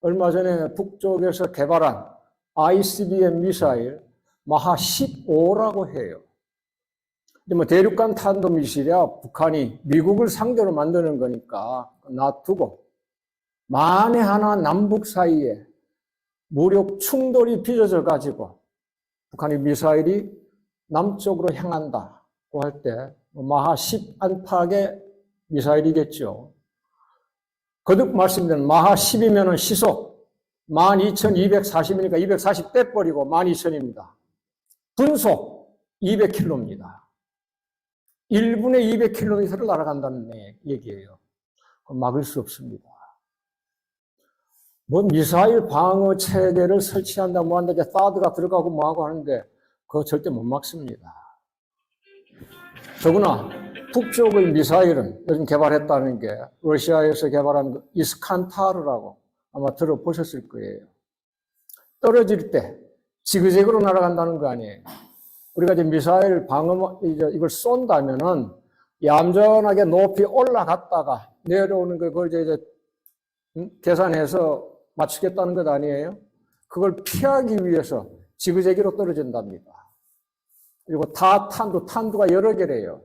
얼마 전에 북쪽에서 개발한 ICBM 미사일 마하 15라고 해요. 뭐 대륙간 탄도미사일이야 북한이 미국을 상대로 만드는 거니까 놔두고 만에 하나 남북 사이에 무력 충돌이 빚어져 가지고 북한의 미사일이 남쪽으로 향한다고 할 때 마하 10 안팎의 미사일이겠죠. 거듭 말씀드리면 마하 10이면 시속 12,240이니까 240 떼버리고 12,000입니다. 분속 200km입니다. 1분에 200km를 날아간다는 얘기예요. 막을 수 없습니다. 뭐 미사일 방어 체계를 설치한다 뭐 한다 이제 사드가 들어가고 뭐하고 하는데 그거 절대 못 막습니다. 더구나 북쪽의 미사일은 요즘 개발했다는 게 러시아에서 개발한 이스칸타르라고 아마 들어보셨을 거예요. 떨어질 때 지그재그로 날아간다는 거 아니에요. 우리가 이제 미사일 방어 이걸 쏜다면은 얌전하게 높이 올라갔다가 내려오는 그걸 이제 계산해서 맞추겠다는 것 아니에요? 그걸 피하기 위해서 지그재기로 떨어진답니다. 그리고 탄두가 여러 개래요.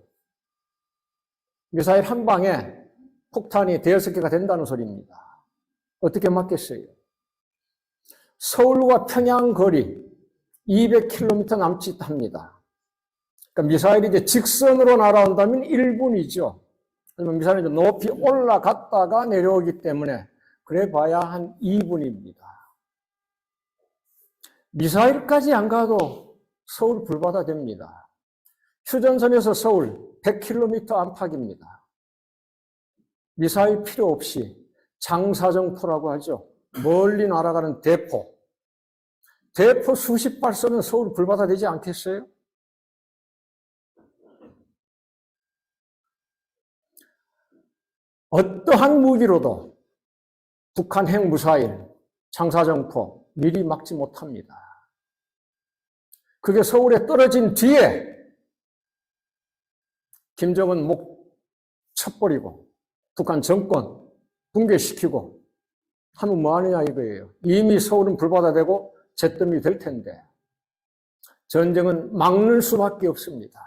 미사일 한 방에 폭탄이 5-6개가 된다는 소리입니다. 어떻게 맞겠어요? 서울과 평양 거리 200km 남짓합니다. 그러니까 미사일이 이제 직선으로 날아온다면 1분이죠. 그러면 미사일이 이제 높이 올라갔다가 내려오기 때문에 그래 봐야 한 2분입니다. 미사일까지 안 가도 서울 불바다 됩니다. 휴전선에서 서울 100km 안팎입니다. 미사일 필요 없이 장사정포라고 하죠. 멀리 날아가는 대포 수십 발 쏘면 서울 불바다 되지 않겠어요? 어떠한 무기로도 북한 핵무사일, 장사정포 미리 막지 못합니다. 그게 서울에 떨어진 뒤에 김정은 목 쳐버리고 북한 정권 붕괴시키고 하면 뭐하느냐 이거예요. 이미 서울은 불바다 되고 잿더미 될 텐데 전쟁은 막는 수밖에 없습니다.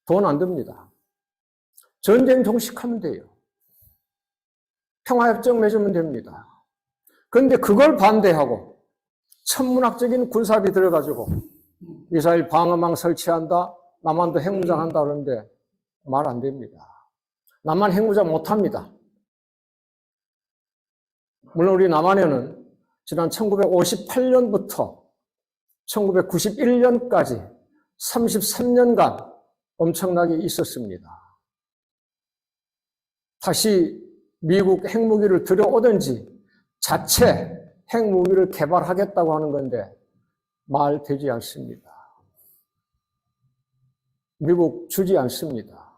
돈 안 듭니다. 전쟁 종식하면 돼요. 평화협정 맺으면 됩니다. 그런데 그걸 반대하고 천문학적인 군사비 들어가지고 미사일 방어망 설치한다, 남한도 핵무장 한다 그러는데 말 안 됩니다. 남한 핵무장 못합니다. 물론 우리 남한에는 지난 1958년부터 1991년까지 33년간 엄청나게 있었습니다. 다시 미국 핵무기를 들여오든지 자체 핵무기를 개발하겠다고 하는 건데 말 되지 않습니다. 미국 주지 않습니다.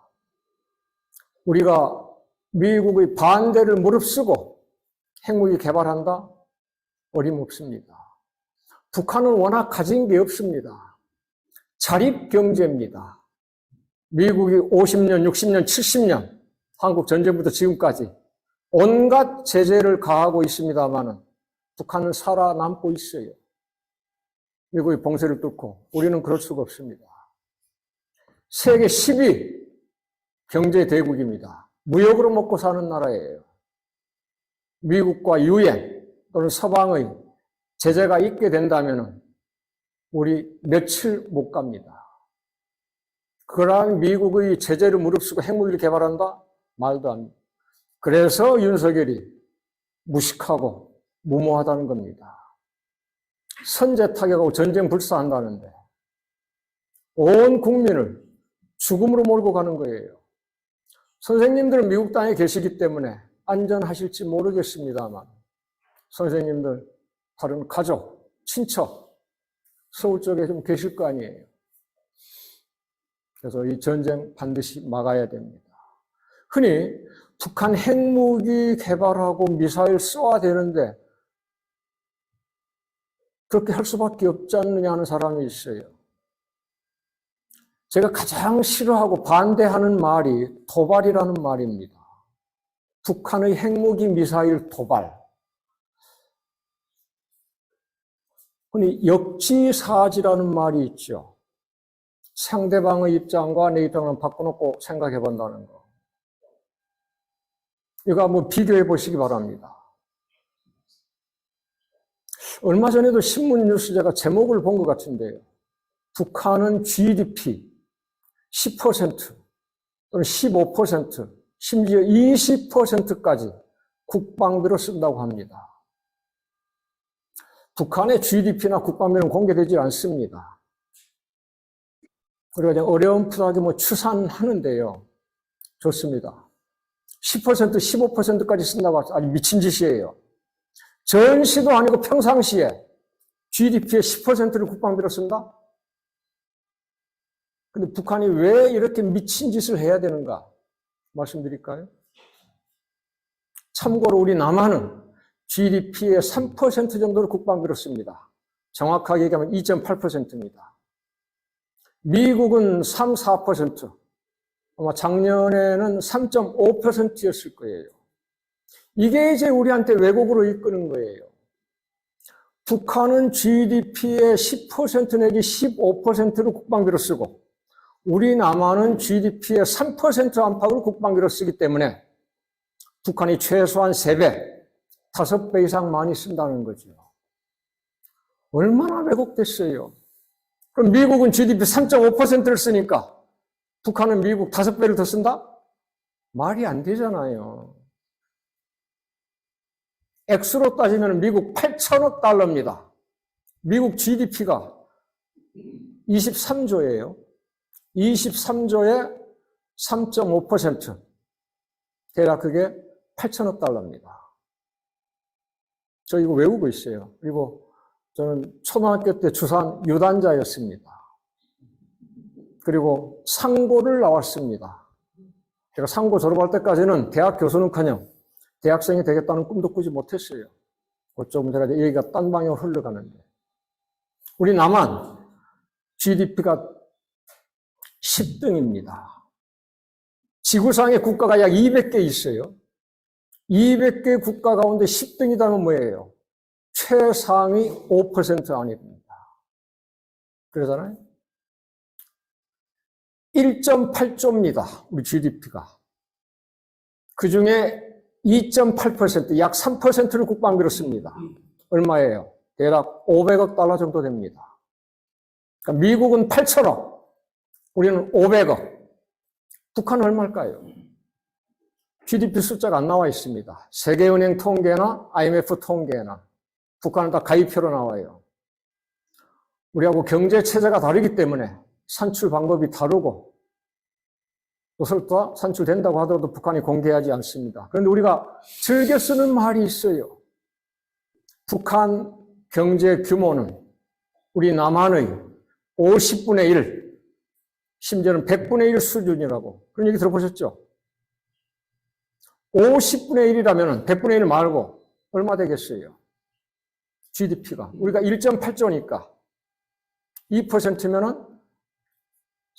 우리가 미국의 반대를 무릅쓰고 핵무기 개발한다? 어림없습니다. 북한은 워낙 가진 게 없습니다. 자립경제입니다. 미국이 50년, 60년, 70년 한국 전쟁부터 지금까지 온갖 제재를 가하고 있습니다마는 북한은 살아남고 있어요. 미국의 봉쇄를 뚫고 우리는 그럴 수가 없습니다. 세계 10위 경제대국입니다. 무역으로 먹고 사는 나라예요. 미국과 유엔 또는 서방의 제재가 있게 된다면 우리 며칠 못 갑니다. 그러한 미국의 제재를 무릅쓰고 핵무기를 개발한다? 말도 안 됩니다. 그래서 윤석열이 무식하고 무모하다는 겁니다. 선제 타격하고 전쟁 불사한다는데 온 국민을 죽음으로 몰고 가는 거예요. 선생님들은 미국 땅에 계시기 때문에 안전하실지 모르겠습니다만 선생님들, 다른 가족, 친척 서울 쪽에 좀 계실 거 아니에요. 그래서 이 전쟁 반드시 막아야 됩니다. 흔히 북한 핵무기 개발하고 미사일 쏘아야 되는데 그렇게 할 수밖에 없지 않느냐 하는 사람이 있어요. 제가 가장 싫어하고 반대하는 말이 도발이라는 말입니다. 북한의 핵무기 미사일 도발. 흔히 역지사지라는 말이 있죠. 상대방의 입장과 내 입장을 바꿔놓고 생각해 본다는 거. 이거 한번 비교해 보시기 바랍니다. 얼마 전에도 신문 뉴스 제가 제목을 본 것 같은데요. 북한은 GDP 10% 또는 15%, 심지어 20%까지 국방비로 쓴다고 합니다. 북한의 GDP나 국방비는 공개되지 않습니다. 그리고 그냥 어렴풋하게 추산하는데요. 좋습니다. 10%, 15%까지 쓴다고 해서 아주 미친 짓이에요. 전시도 아니고 평상시에 GDP의 10%를 국방비로 쓴다? 근데 북한이 왜 이렇게 미친 짓을 해야 되는가? 말씀드릴까요? 참고로 우리 남한은 GDP의 3% 정도를 국방비로 씁니다. 정확하게 얘기하면 2.8%입니다. 미국은 3, 4%, 아마 작년에는 3.5%였을 거예요. 이게 이제 우리한테 왜곡으로 이끄는 거예요. 북한은 GDP의 10% 내지 15%를 국방비로 쓰고 우리 남한은 GDP의 3% 안팎을 국방비로 쓰기 때문에 북한이 최소한 3배, 5배 이상 많이 쓴다는 거죠. 얼마나 왜곡됐어요. 그럼 미국은 GDP 3.5%를 쓰니까 북한은 미국 5배를 더 쓴다? 말이 안 되잖아요. 액수로 따지면 미국 8천억 달러입니다. 미국 GDP가 23조예요. 23조에 3.5%. 대략 그게 8천억 달러입니다. 저 이거 외우고 있어요. 그리고 저는 초등학교 때 주산 유단자였습니다. 그리고 상고를 나왔습니다. 제가 상고 졸업할 때까지는 대학 교수는커녕 대학생이 되겠다는 꿈도 꾸지 못했어요. 어쩌면 제가 얘기가 딴 방향으로 흘러가는데. 우리 남한 GDP가 10등입니다. 지구상의 국가가 약 200개 있어요. 200개 국가 가운데 10등이다는 뭐예요? 최상위 5% 아닙니다. 그러잖아요? 1.8조입니다. 우리 GDP가. 그 중에 2.8%, 약 3%를 국방비로 씁니다. 얼마예요? 대략 500억 달러 정도 됩니다. 그러니까 미국은 8천억, 우리는 500억. 북한은 얼마일까요? GDP 숫자가 안 나와 있습니다. 세계은행 통계나 IMF 통계나 북한은 다 가입표로 나와요. 우리하고 경제 체제가 다르기 때문에 산출 방법이 다르고 또 설사 산출된다고 하더라도 북한이 공개하지 않습니다. 그런데 우리가 즐겨 쓰는 말이 있어요. 북한 경제 규모는 우리 남한의 50분의 1, 심지어는 100분의 1 수준이라고. 그런 얘기 들어보셨죠? 50분의 1이라면 100분의 1 말고 얼마 되겠어요? GDP가. 우리가 1.8조니까 2%면은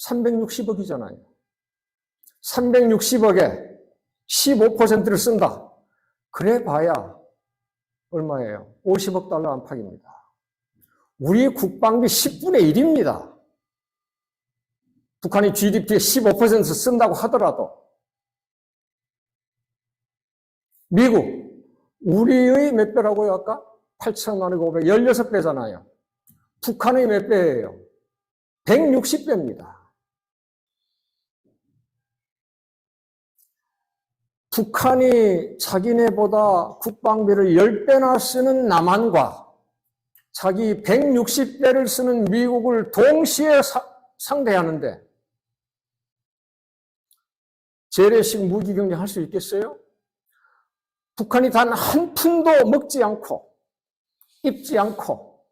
360억이잖아요. 360억에 15%를 쓴다. 그래 봐야 얼마예요? 50억 달러 안팎입니다. 우리 국방비 10분의 1입니다. 북한이 GDP의 15% 쓴다고 하더라도. 미국, 우리의 몇 배라고요, 아까? 8천만원 500, 16배잖아요. 북한의 몇 배예요? 160배입니다. 북한이 자기네보다 국방비를 10배나 쓰는 남한과 자기 160배를 쓰는 미국을 동시에 상대하는데 재래식 무기 경쟁할 수 있겠어요? 북한이 단 한 푼도 먹지 않고 입지 않고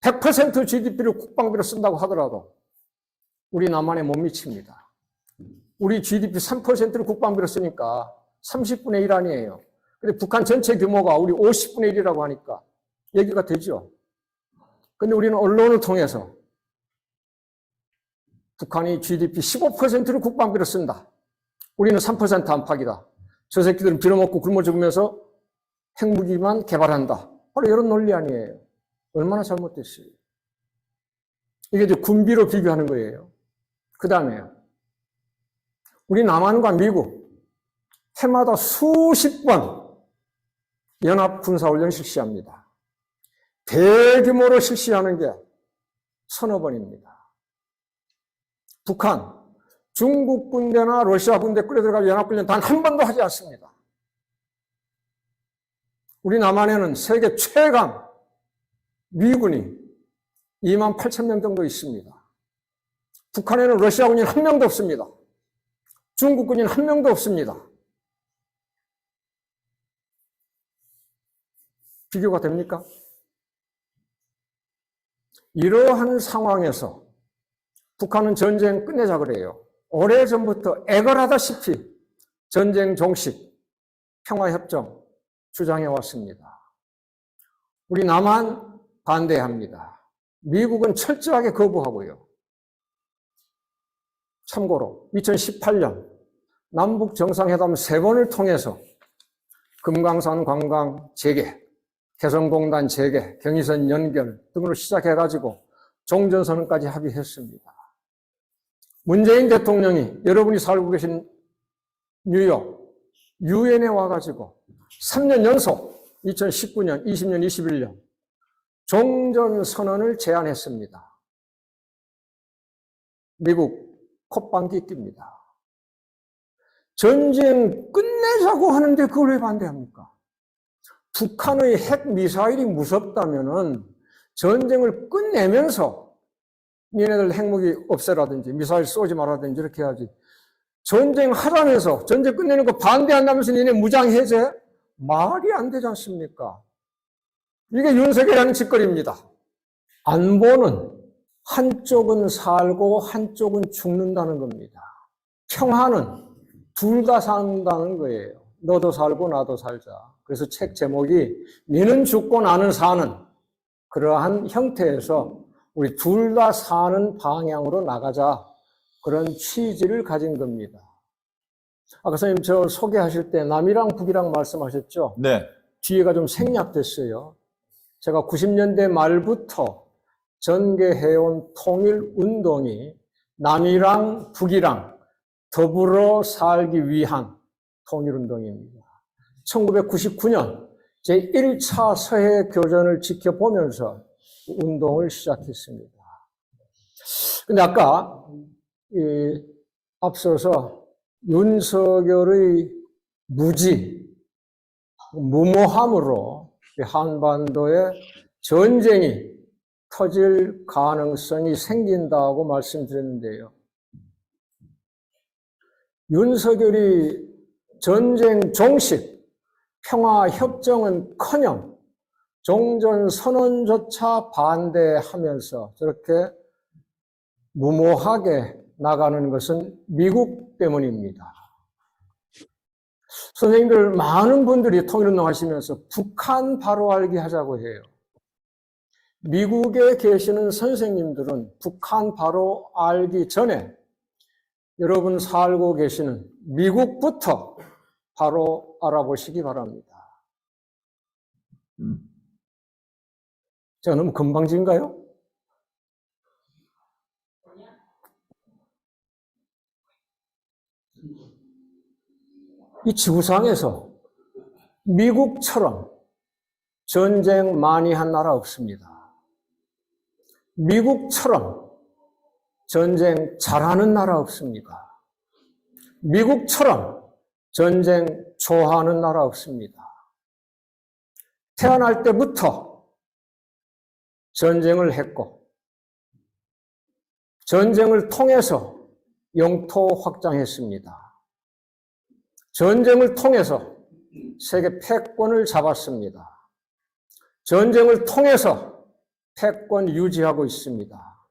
100% GDP를 국방비로 쓴다고 하더라도 우리 남한에 못 미칩니다. 우리 GDP 3%를 국방비로 쓰니까 30분의 1 아니에요. 근데 북한 전체 규모가 우리 50분의 1이라고 하니까 얘기가 되죠. 근데 우리는 언론을 통해서 북한이 GDP 15%를 국방비로 쓴다. 우리는 3% 안팎이다. 저 새끼들은 빌어먹고 굶어 죽으면서 핵무기만 개발한다. 바로 이런 논리 아니에요. 얼마나 잘못됐어요. 이게 이제 군비로 비교하는 거예요. 그 다음에 우리 남한과 미국 해마다 수십 번 연합 군사훈련 실시합니다. 대규모로 실시하는 게 서너 번입니다. 북한, 중국 군대나 러시아 군대 끌어들어가 연합훈련 단 한 번도 하지 않습니다. 우리 남한에는 세계 최강 미군이 28,000명 정도 있습니다. 북한에는 러시아 군인 한 명도 없습니다. 중국 군인 한 명도 없습니다. 비교가 됩니까? 이러한 상황에서 북한은 전쟁 끝내자 그래요. 오래전부터 애걸하다시피 전쟁 종식, 평화협정 주장해 왔습니다. 우리 남한 반대합니다. 미국은 철저하게 거부하고요. 참고로 2018년 남북 정상회담 3번을 통해서 금강산 관광 재개, 개성공단 재개, 경의선 연결 등으로 시작해가지고 종전선언까지 합의했습니다. 문재인 대통령이 여러분이 살고 계신 뉴욕, 유엔에 와가지고 3년 연속 2019년, 20년, 21년 종전선언을 제안했습니다. 미국 콧방귀 낍니다. 전쟁 끝내자고 하는데 그걸 왜 반대합니까? 북한의 핵미사일이 무섭다면은 전쟁을 끝내면서 니네들 핵무기 없애라든지 미사일 쏘지 말라든지 이렇게 해야지. 전쟁 하라면서 전쟁 끝내는 거 반대한다면서 니네 무장해제? 말이 안 되지 않습니까? 이게 윤석열이 하는 짓거리입니다. 안보는 한쪽은 살고 한쪽은 죽는다는 겁니다. 평화는 둘 다 산다는 거예요. 너도 살고 나도 살자. 그래서 책 제목이 니는 죽고 나는 사는 그러한 형태에서 우리 둘 다 사는 방향으로 나가자. 그런 취지를 가진 겁니다. 아까 선생님 저 소개하실 때 남이랑 북이랑 말씀하셨죠? 네. 뒤에가 좀 생략됐어요. 제가 90년대 말부터 전개해온 통일운동이 남이랑 북이랑 더불어 살기 위한 통일운동입니다. 1999년 제1차 서해 교전을 지켜보면서 운동을 시작했습니다. 근데 아까 앞서서 윤석열의 무모함으로 한반도에 전쟁이 터질 가능성이 생긴다고 말씀드렸는데요. 윤석열이 전쟁 종식, 평화협정은커녕 종전선언조차 반대하면서 저렇게 무모하게 나가는 것은 미국 때문입니다. 선생님들 많은 분들이 통일운동 하시면서 북한 바로 알기 하자고 해요. 미국에 계시는 선생님들은 북한 바로 알기 전에 여러분 살고 계시는 미국부터 바로 알아보시기 바랍니다. 제가 너무 건방진가요? 이 지구상에서 미국처럼 전쟁 많이 한 나라 없습니다. 미국처럼 전쟁 잘하는 나라 없습니다. 미국처럼 전쟁 좋아하는 나라 없습니다. 태어날 때부터 전쟁을 했고 전쟁을 통해서 영토 확장했습니다. 전쟁을 통해서 세계 패권을 잡았습니다. 전쟁을 통해서 패권 유지하고 있습니다.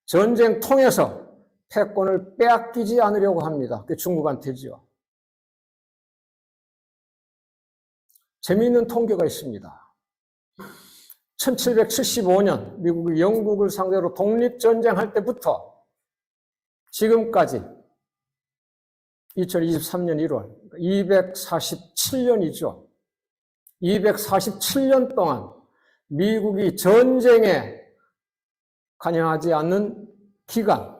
전쟁 통해서 패권을 빼앗기지 않으려고 합니다. 그게 중국한테지요. 재미있는 통계가 있습니다. 1775년 미국이 영국을 상대로 독립전쟁할 때부터 지금까지 2023년 1월 247년이죠. 247년 동안 미국이 전쟁에 관여하지 않는 기간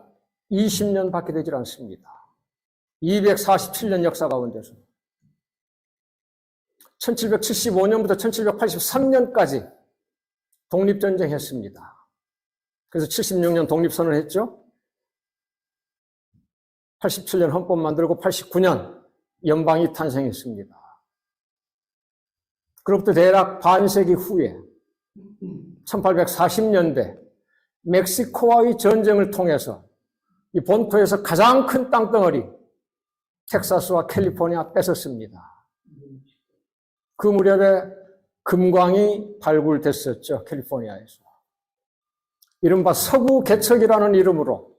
20년밖에 되질 않습니다. 247년 역사 가운데서 1775년부터 1783년까지 독립전쟁 했습니다. 그래서 76년 독립선언을 했죠. 87년 헌법 만들고 89년 연방이 탄생했습니다. 그로부터 대략 반세기 후에 1840년대 멕시코와의 전쟁을 통해서 이 본토에서 가장 큰 땅덩어리 텍사스와 캘리포니아 뺏었습니다. 그 무렵에 금광이 발굴됐었죠. 캘리포니아에서. 이른바 서부 개척이라는 이름으로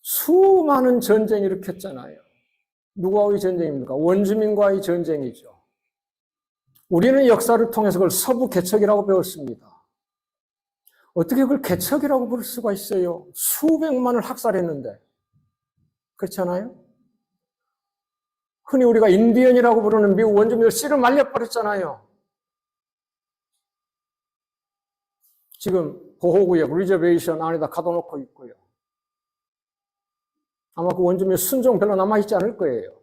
수많은 전쟁이 일으켰잖아요. 누구와의 전쟁입니까? 원주민과의 전쟁이죠. 우리는 역사를 통해서 그걸 서부 개척이라고 배웠습니다. 어떻게 그걸 개척이라고 부를 수가 있어요? 수백만을 학살했는데. 그렇잖아요? 흔히 우리가 인디언이라고 부르는 미국 원주민을 씨를 말려버렸잖아요. 지금 보호구역, 리저베이션 안에다 가둬놓고 있고요. 아마 그 원주민 순종 별로 남아있지 않을 거예요.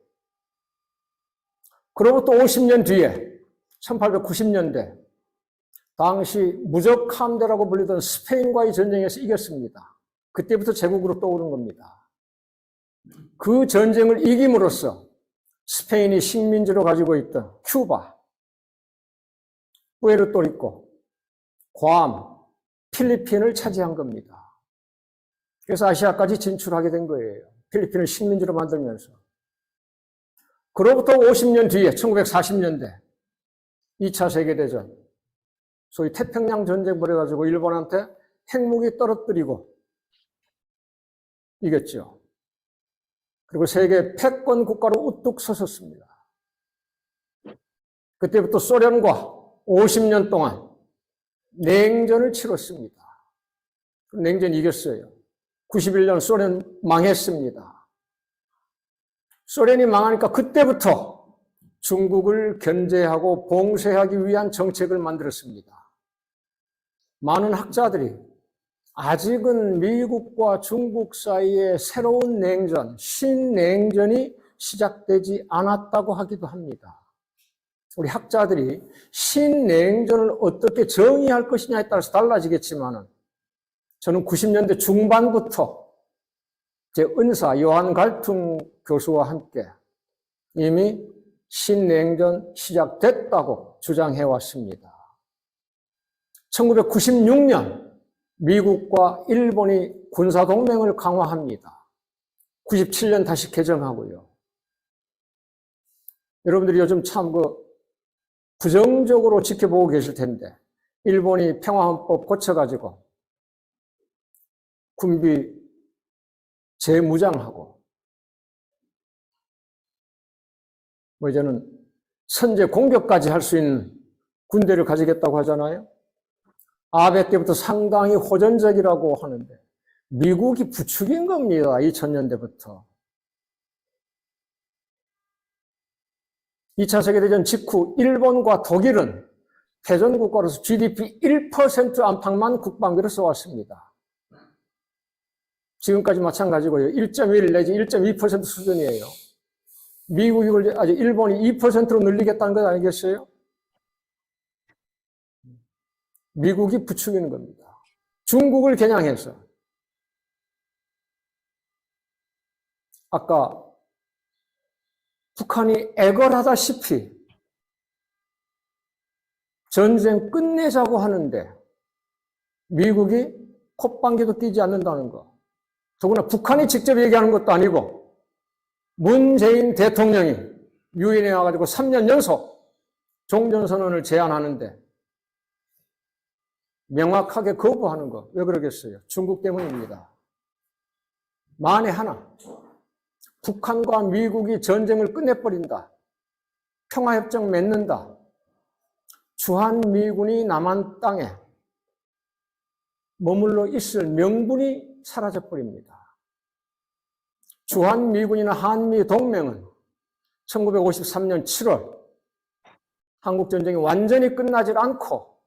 그로부터 50년 뒤에 1890년대 당시 무적함대라고 불리던 스페인과의 전쟁에서 이겼습니다. 그때부터 제국으로 떠오른 겁니다. 그 전쟁을 이김으로써 스페인이 식민지로 가지고 있던 큐바, 푸에르토리코, 괌, 필리핀을 차지한 겁니다. 그래서 아시아까지 진출하게 된 거예요. 필리핀을 식민지로 만들면서. 그로부터 50년 뒤에 1940년대 2차 세계대전, 소위 태평양 전쟁 벌여가지고 일본한테 핵무기 떨어뜨리고 이겼죠. 그리고 세계 패권 국가로 우뚝 섰었습니다. 그때부터 소련과 50년 동안 냉전을 치렀습니다. 냉전 이겼어요. 91년 소련 망했습니다. 소련이 망하니까 그때부터 중국을 견제하고 봉쇄하기 위한 정책을 만들었습니다. 많은 학자들이 아직은 미국과 중국 사이에 새로운 냉전, 신냉전이 시작되지 않았다고 하기도 합니다. 우리 학자들이 신냉전을 어떻게 정의할 것이냐에 따라서 달라지겠지만 저는 90년대 중반부터 제 은사 요한 갈퉁 교수와 함께 이미 신냉전 시작됐다고 주장해 왔습니다. 1996년 미국과 일본이 군사동맹을 강화합니다. 97년 다시 개정하고요. 여러분들이 요즘 참 부정적으로 지켜보고 계실 텐데 일본이 평화헌법 고쳐가지고 군비 재무장하고 이제는 선제 공격까지 할 수 있는 군대를 가지겠다고 하잖아요. 아베 때부터 상당히 호전적이라고 하는데 미국이 부추긴 겁니다. 2000년대부터. 2차 세계대전 직후 일본과 독일은 패전국가로서 GDP 1% 안팎만 국방비를 써왔습니다. 지금까지 마찬가지고요. 1.1 내지 1.2% 수준이에요. 미국이 아직 일본이 2%로 늘리겠다는 것 아니겠어요? 미국이 부추기는 겁니다. 중국을 겨냥해서. 아까 북한이 애걸하다시피 전쟁 끝내자고 하는데 미국이 콧방귀도 끼지 않는다는 거. 더구나 북한이 직접 얘기하는 것도 아니고 문재인 대통령이 유엔에 와가지고 3년 연속 종전선언을 제안하는데 명확하게 거부하는 거. 왜 그러겠어요? 중국 때문입니다. 만에 하나 북한과 미국이 전쟁을 끝내버린다. 평화협정 맺는다. 주한미군이 남한 땅에 머물러 있을 명분이 사라져버립니다. 주한미군이나 한미동맹은 1953년 7월 한국전쟁이 완전히 끝나질 않고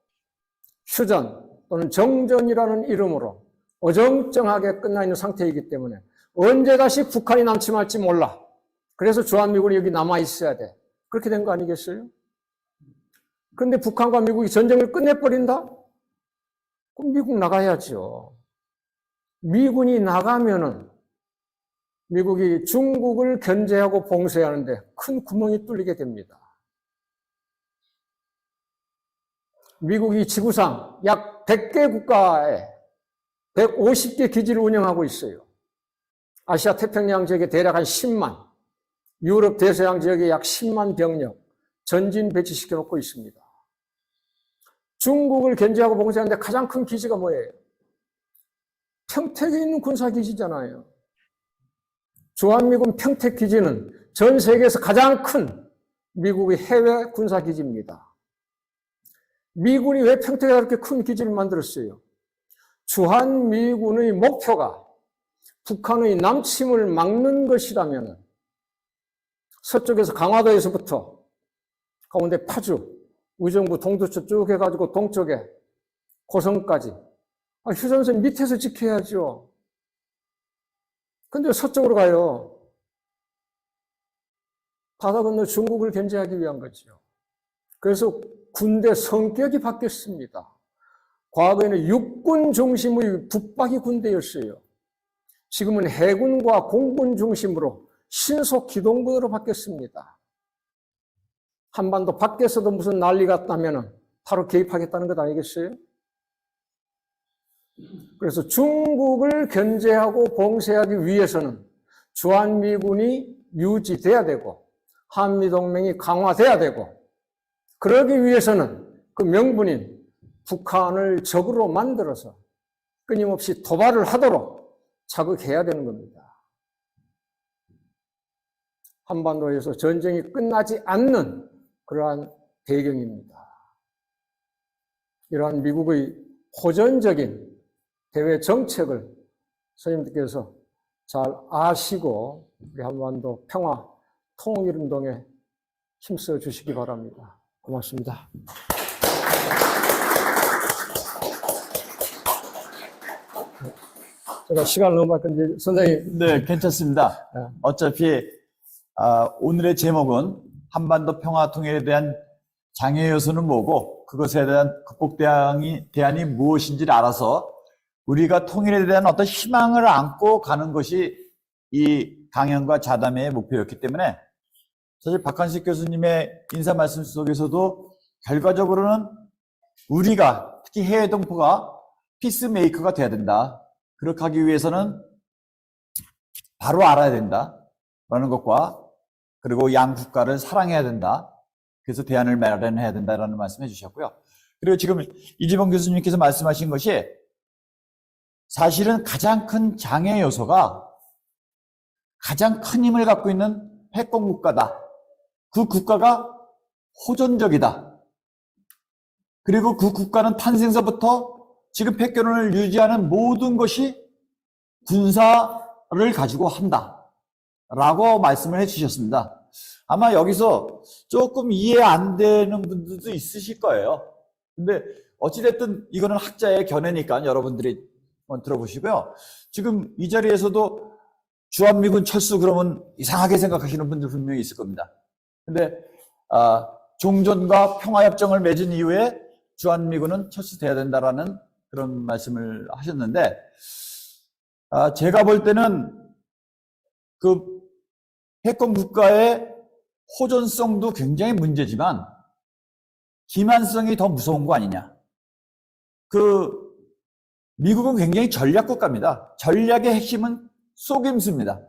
휴전 또는 정전이라는 이름으로 어정쩡하게 끝나 있는 상태이기 때문에 언제 다시 북한이 남침할지 몰라. 그래서 주한미군이 여기 남아 있어야 돼. 그렇게 된 거 아니겠어요? 그런데 북한과 미국이 전쟁을 끝내버린다? 그럼 미국 나가야죠. 미군이 나가면은 미국이 중국을 견제하고 봉쇄하는데 큰 구멍이 뚫리게 됩니다. 미국이 지구상 약 100개 국가에 150개 기지를 운영하고 있어요. 아시아 태평양 지역에 대략 한 10만, 유럽 대서양 지역에 약 10만 병력, 전진 배치시켜 놓고 있습니다. 중국을 견제하고 봉쇄하는데 가장 큰 기지가 뭐예요? 평택에 있는 군사기지잖아요. 주한미군 평택기지는 전 세계에서 가장 큰 미국의 해외 군사기지입니다. 미군이 왜 평택에 그렇게 큰 기지를 만들었어요? 주한미군의 목표가 북한의 남침을 막는 것이라면 서쪽에서 강화도에서부터 가운데 파주, 의정부, 동두천 쭉 해가지고 동쪽에 고성까지 휴전선 밑에서 지켜야죠. 근데 서쪽으로 가요. 바다 건너 중국을 견제하기 위한 거죠. 그래서 군대 성격이 바뀌었습니다. 과거에는 육군 중심의 붙박이 군대였어요. 지금은 해군과 공군 중심으로 신속 기동군으로 바뀌었습니다. 한반도 밖에서도 무슨 난리가 났다면 바로 개입하겠다는 것 아니겠어요? 그래서 중국을 견제하고 봉쇄하기 위해서는 주한미군이 유지돼야 되고 한미동맹이 강화돼야 되고 그러기 위해서는 그 명분인 북한을 적으로 만들어서 끊임없이 도발을 하도록 자극해야 되는 겁니다. 한반도에서 전쟁이 끝나지 않는 그러한 배경입니다. 이러한 미국의 호전적인 대외 정책을 선생님들께서 잘 아시고 우리 한반도 평화 통일운동에 힘써 주시기 바랍니다. 고맙습니다. 제가 시간을 너무 많이 건데 선생님. 네, 괜찮습니다. 네. 어차피 오늘의 제목은 한반도 평화 통일에 대한 장애 요소는 뭐고 그것에 대한 극복 대안이 무엇인지를 알아서 우리가 통일에 대한 어떤 희망을 안고 가는 것이 이 강연과 자담회의 목표였기 때문에 사실 박한식 교수님의 인사 말씀 속에서도 결과적으로는 우리가 특히 해외 동포가 피스메이커가 돼야 된다. 그렇게 하기 위해서는 바로 알아야 된다라는 것과 그리고 양 국가를 사랑해야 된다. 그래서 대안을 마련해야 된다라는 말씀해 주셨고요. 그리고 지금 이지봉 교수님께서 말씀하신 것이 사실은 가장 큰 장애 요소가 가장 큰 힘을 갖고 있는 패권 국가다. 그 국가가 호전적이다. 그리고 그 국가는 탄생서부터 지금 패권을 유지하는 모든 것이 군사를 가지고 한다. 라고 말씀을 해 주셨습니다. 아마 여기서 조금 이해 안 되는 분들도 있으실 거예요. 근데 어찌됐든 이거는 학자의 견해니까 여러분들이 한번 들어보시고요. 지금 이 자리에서도 주한미군 철수 그러면 이상하게 생각하시는 분들 분명히 있을 겁니다. 근데 종전과 평화협정을 맺은 이후에 주한미군은 철수돼야 된다라는 그런 말씀을 하셨는데 제가 볼 때는 그 패권 국가의 호전성도 굉장히 문제지만 기만성이 더 무서운 거 아니냐. 미국은 굉장히 전략 국가입니다. 전략의 핵심은 속임수입니다.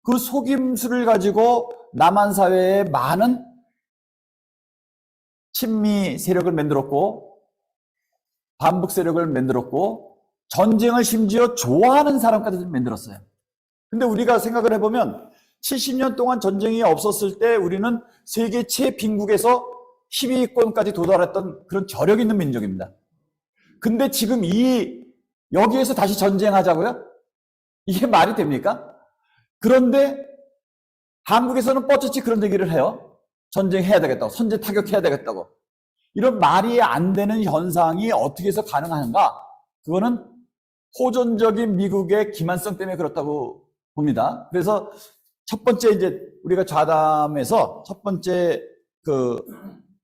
그 속임수를 가지고 남한 사회에 많은 친미 세력을 만들었고 반북 세력을 만들었고 전쟁을 심지어 좋아하는 사람까지 만들었어요. 근데 우리가 생각을 해보면 70년 동안 전쟁이 없었을 때 우리는 세계 최빈국에서 10위권까지 도달했던 그런 저력 있는 민족입니다. 근데 지금 여기에서 다시 전쟁하자고요? 이게 말이 됩니까? 그런데 한국에서는 뻗치지 그런 얘기를 해요. 전쟁해야 되겠다고, 선제 타격해야 되겠다고. 이런 말이 안 되는 현상이 어떻게 해서 가능한가? 그거는 호전적인 미국의 기만성 때문에 그렇다고 봅니다. 그래서 첫 번째 이제 우리가 좌담에서 첫 번째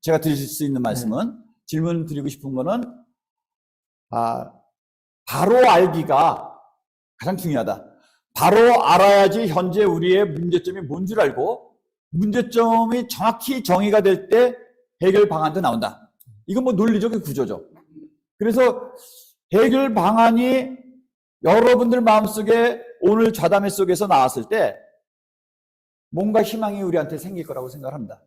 제가 드릴 수 있는 말씀은 질문 드리고 싶은 거는 바로 알기가 가장 중요하다. 바로 알아야지 현재 우리의 문제점이 뭔 줄 알고 문제점이 정확히 정의가 될 때 해결 방안도 나온다. 이건 뭐 논리적인 구조죠. 그래서 해결 방안이 여러분들 마음속에 오늘 좌담회 속에서 나왔을 때 뭔가 희망이 우리한테 생길 거라고 생각합니다.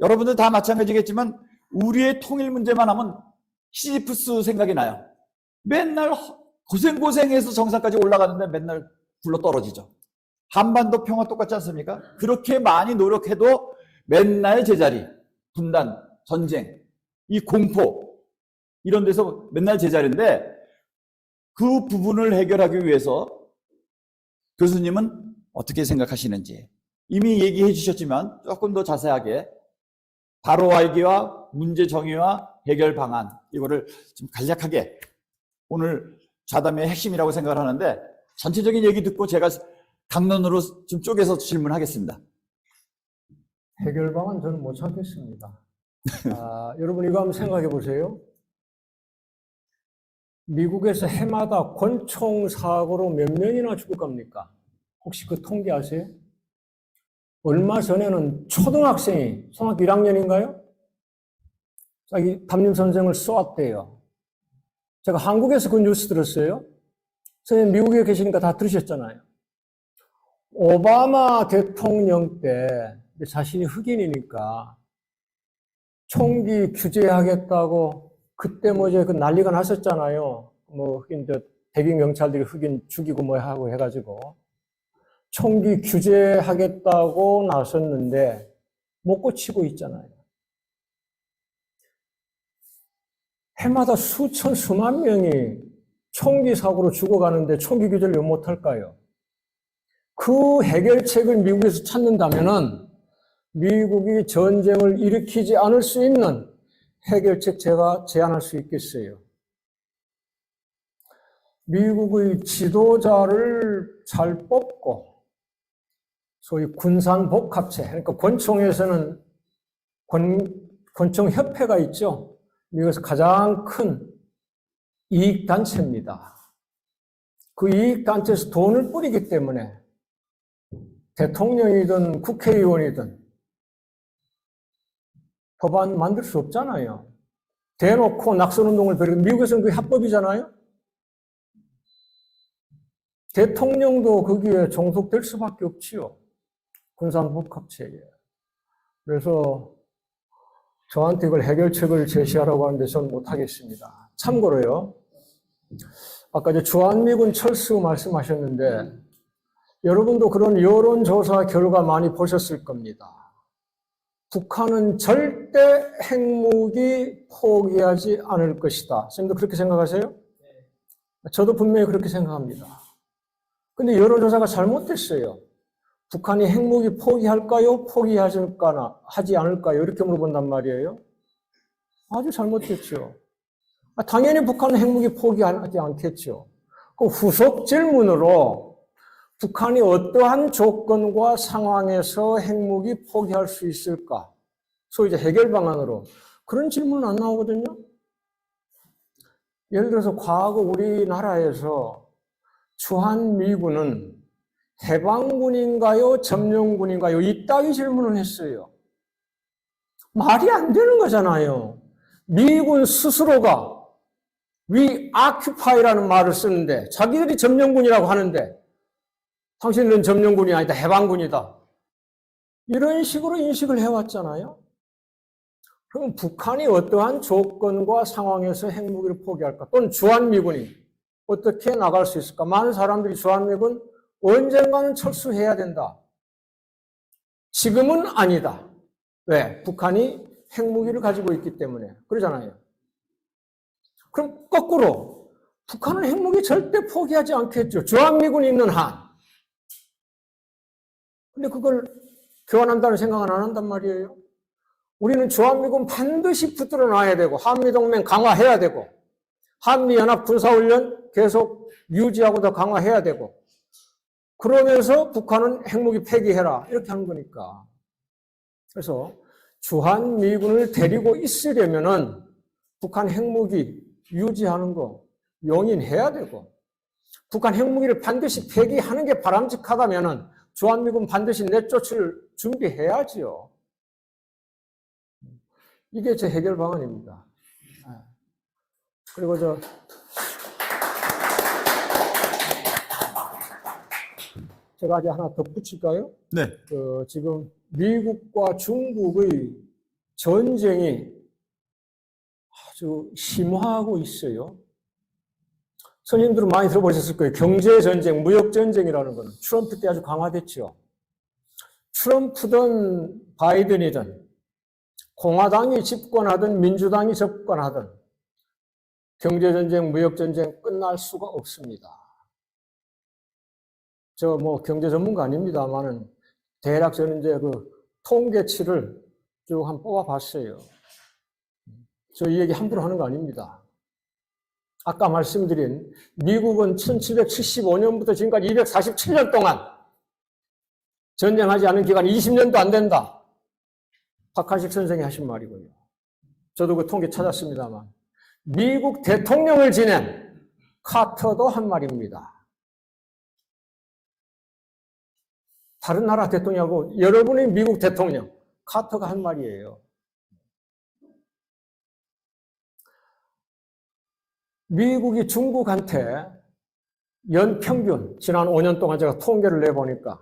여러분들 다 마찬가지겠지만 우리의 통일 문제만 하면 시지프스 생각이 나요. 맨날 고생해서 정상까지 올라가는데 맨날 굴러 떨어지죠. 한반도 평화 똑같지 않습니까? 그렇게 많이 노력해도 맨날 제자리, 분단, 전쟁, 이 공포 이런 데서 맨날 제자리인데 그 부분을 해결하기 위해서 교수님은 어떻게 생각하시는지 이미 얘기해 주셨지만 조금 더 자세하게 바로 알기와 문제 정의와 해결 방안 이거를 좀 간략하게 오늘 좌담의 핵심이라고 생각을 하는데 전체적인 얘기 듣고 제가 강론으로 좀 쪼개서 질문하겠습니다. 해결 방안 저는 못 찾겠습니다. 여러분 이거 한번 생각해 보세요. 미국에서 해마다 권총 사고로 몇 명이나 죽을 겁니까? 혹시 그 통계 아세요? 얼마 전에는 초등학생이 초등학교 1학년인가요? 자기 담임 선생을 쏘았대요. 제가 한국에서 그 뉴스 들었어요. 선생님 미국에 계시니까 다 들으셨잖아요. 오바마 대통령 때 자신이 흑인이니까 총기 규제하겠다고 그때 뭐 이제 그 난리가 났었잖아요. 뭐 흑인들 대기 경찰들이 흑인 죽이고 뭐 하고 해가지고 총기 규제하겠다고 나섰는데 못 고치고 있잖아요. 해마다 수천 수만 명이 총기 사고로 죽어가는데 총기 규제를 왜 못할까요? 그 해결책을 미국에서 찾는다면은 미국이 전쟁을 일으키지 않을 수 있는 해결책 제가 제안할 수 있겠어요. 미국의 지도자를 잘 뽑고 소위 군산복합체, 그러니까 권총에서는 권총협회가 있죠. 미국에서 가장 큰 이익단체입니다. 그 이익단체에서 돈을 뿌리기 때문에 대통령이든 국회의원이든 법안 만들 수 없잖아요. 대놓고 낙선운동을 벌이고 미국에서는 그게 합법이잖아요. 대통령도 거기에 종속될 수밖에 없지요. 군산복합체에. 그래서 저한테 이걸 해결책을 제시하라고 하는데 저는 못하겠습니다. 참고로요. 아까 이제 주한미군 철수 말씀하셨는데 여러분도 그런 여론조사 결과 많이 보셨을 겁니다. 북한은 절대 핵무기 포기하지 않을 것이다. 선생님도 그렇게 생각하세요? 저도 분명히 그렇게 생각합니다. 근데 여론조사가 잘못됐어요. 북한이 핵무기 포기할까요? 하지 않을까요? 이렇게 물어본단 말이에요. 아주 잘못됐죠. 당연히 북한은 핵무기 포기하지 않겠죠. 그 후속 질문으로 북한이 어떠한 조건과 상황에서 핵무기 포기할 수 있을까? 소위 이제 해결 방안으로. 그런 질문은 안 나오거든요. 예를 들어서 과거 우리나라에서 주한미군은 해방군인가요? 점령군인가요? 이따위 질문을 했어요. 말이 안 되는 거잖아요. 미군 스스로가 We occupy라는 말을 쓰는데 자기들이 점령군이라고 하는데 당신들은 점령군이 아니다. 해방군이다. 이런 식으로 인식을 해왔잖아요. 그럼 북한이 어떠한 조건과 상황에서 핵무기를 포기할까? 또는 주한미군이 어떻게 나갈 수 있을까? 많은 사람들이 주한미군 언젠가는 철수해야 된다. 지금은 아니다. 왜? 북한이 핵무기를 가지고 있기 때문에. 그러잖아요. 그럼 거꾸로 북한은 핵무기 절대 포기하지 않겠죠. 주한미군이 있는 한. 근데 그걸 교환한다는 생각은 안 한단 말이에요. 우리는 주한미군 반드시 붙들어 놔야 되고 한미동맹 강화해야 되고 한미연합 군사훈련 계속 유지하고 더 강화해야 되고 그러면서 북한은 핵무기 폐기해라 이렇게 하는 거니까. 그래서 주한미군을 데리고 있으려면은 북한 핵무기 유지하는 거 용인해야 되고 북한 핵무기를 반드시 폐기하는 게 바람직하다면은 주한미군 반드시 내쫓을 준비해야지요. 이게 제 해결 방안입니다. 그리고 제가 아직 하나 더 붙일까요? 네. 지금 미국과 중국의 전쟁이 아주 심화하고 있어요. 선생님들은 많이 들어보셨을 거예요. 경제전쟁, 무역전쟁이라는 거는 트럼프 때 아주 강화됐죠. 트럼프든 바이든이든 공화당이 집권하든 민주당이 접권하든 경제전쟁, 무역전쟁 끝날 수가 없습니다. 저 경제 전문가 아닙니다만은 대략 저는 이제 통계치를 쭉 한번 뽑아봤어요. 저 이 얘기 함부로 하는 거 아닙니다. 아까 말씀드린 미국은 1775년부터 지금까지 247년 동안 전쟁하지 않은 기간이 20년도 안 된다. 박한식 선생이 하신 말이군요. 저도 그 통계 찾았습니다만 미국 대통령을 지낸 카터도 한 말입니다. 다른 나라 대통령하고 여러분이 미국 대통령, 카터가 한 말이에요. 미국이 중국한테 연평균 지난 5년 동안 제가 통계를 내보니까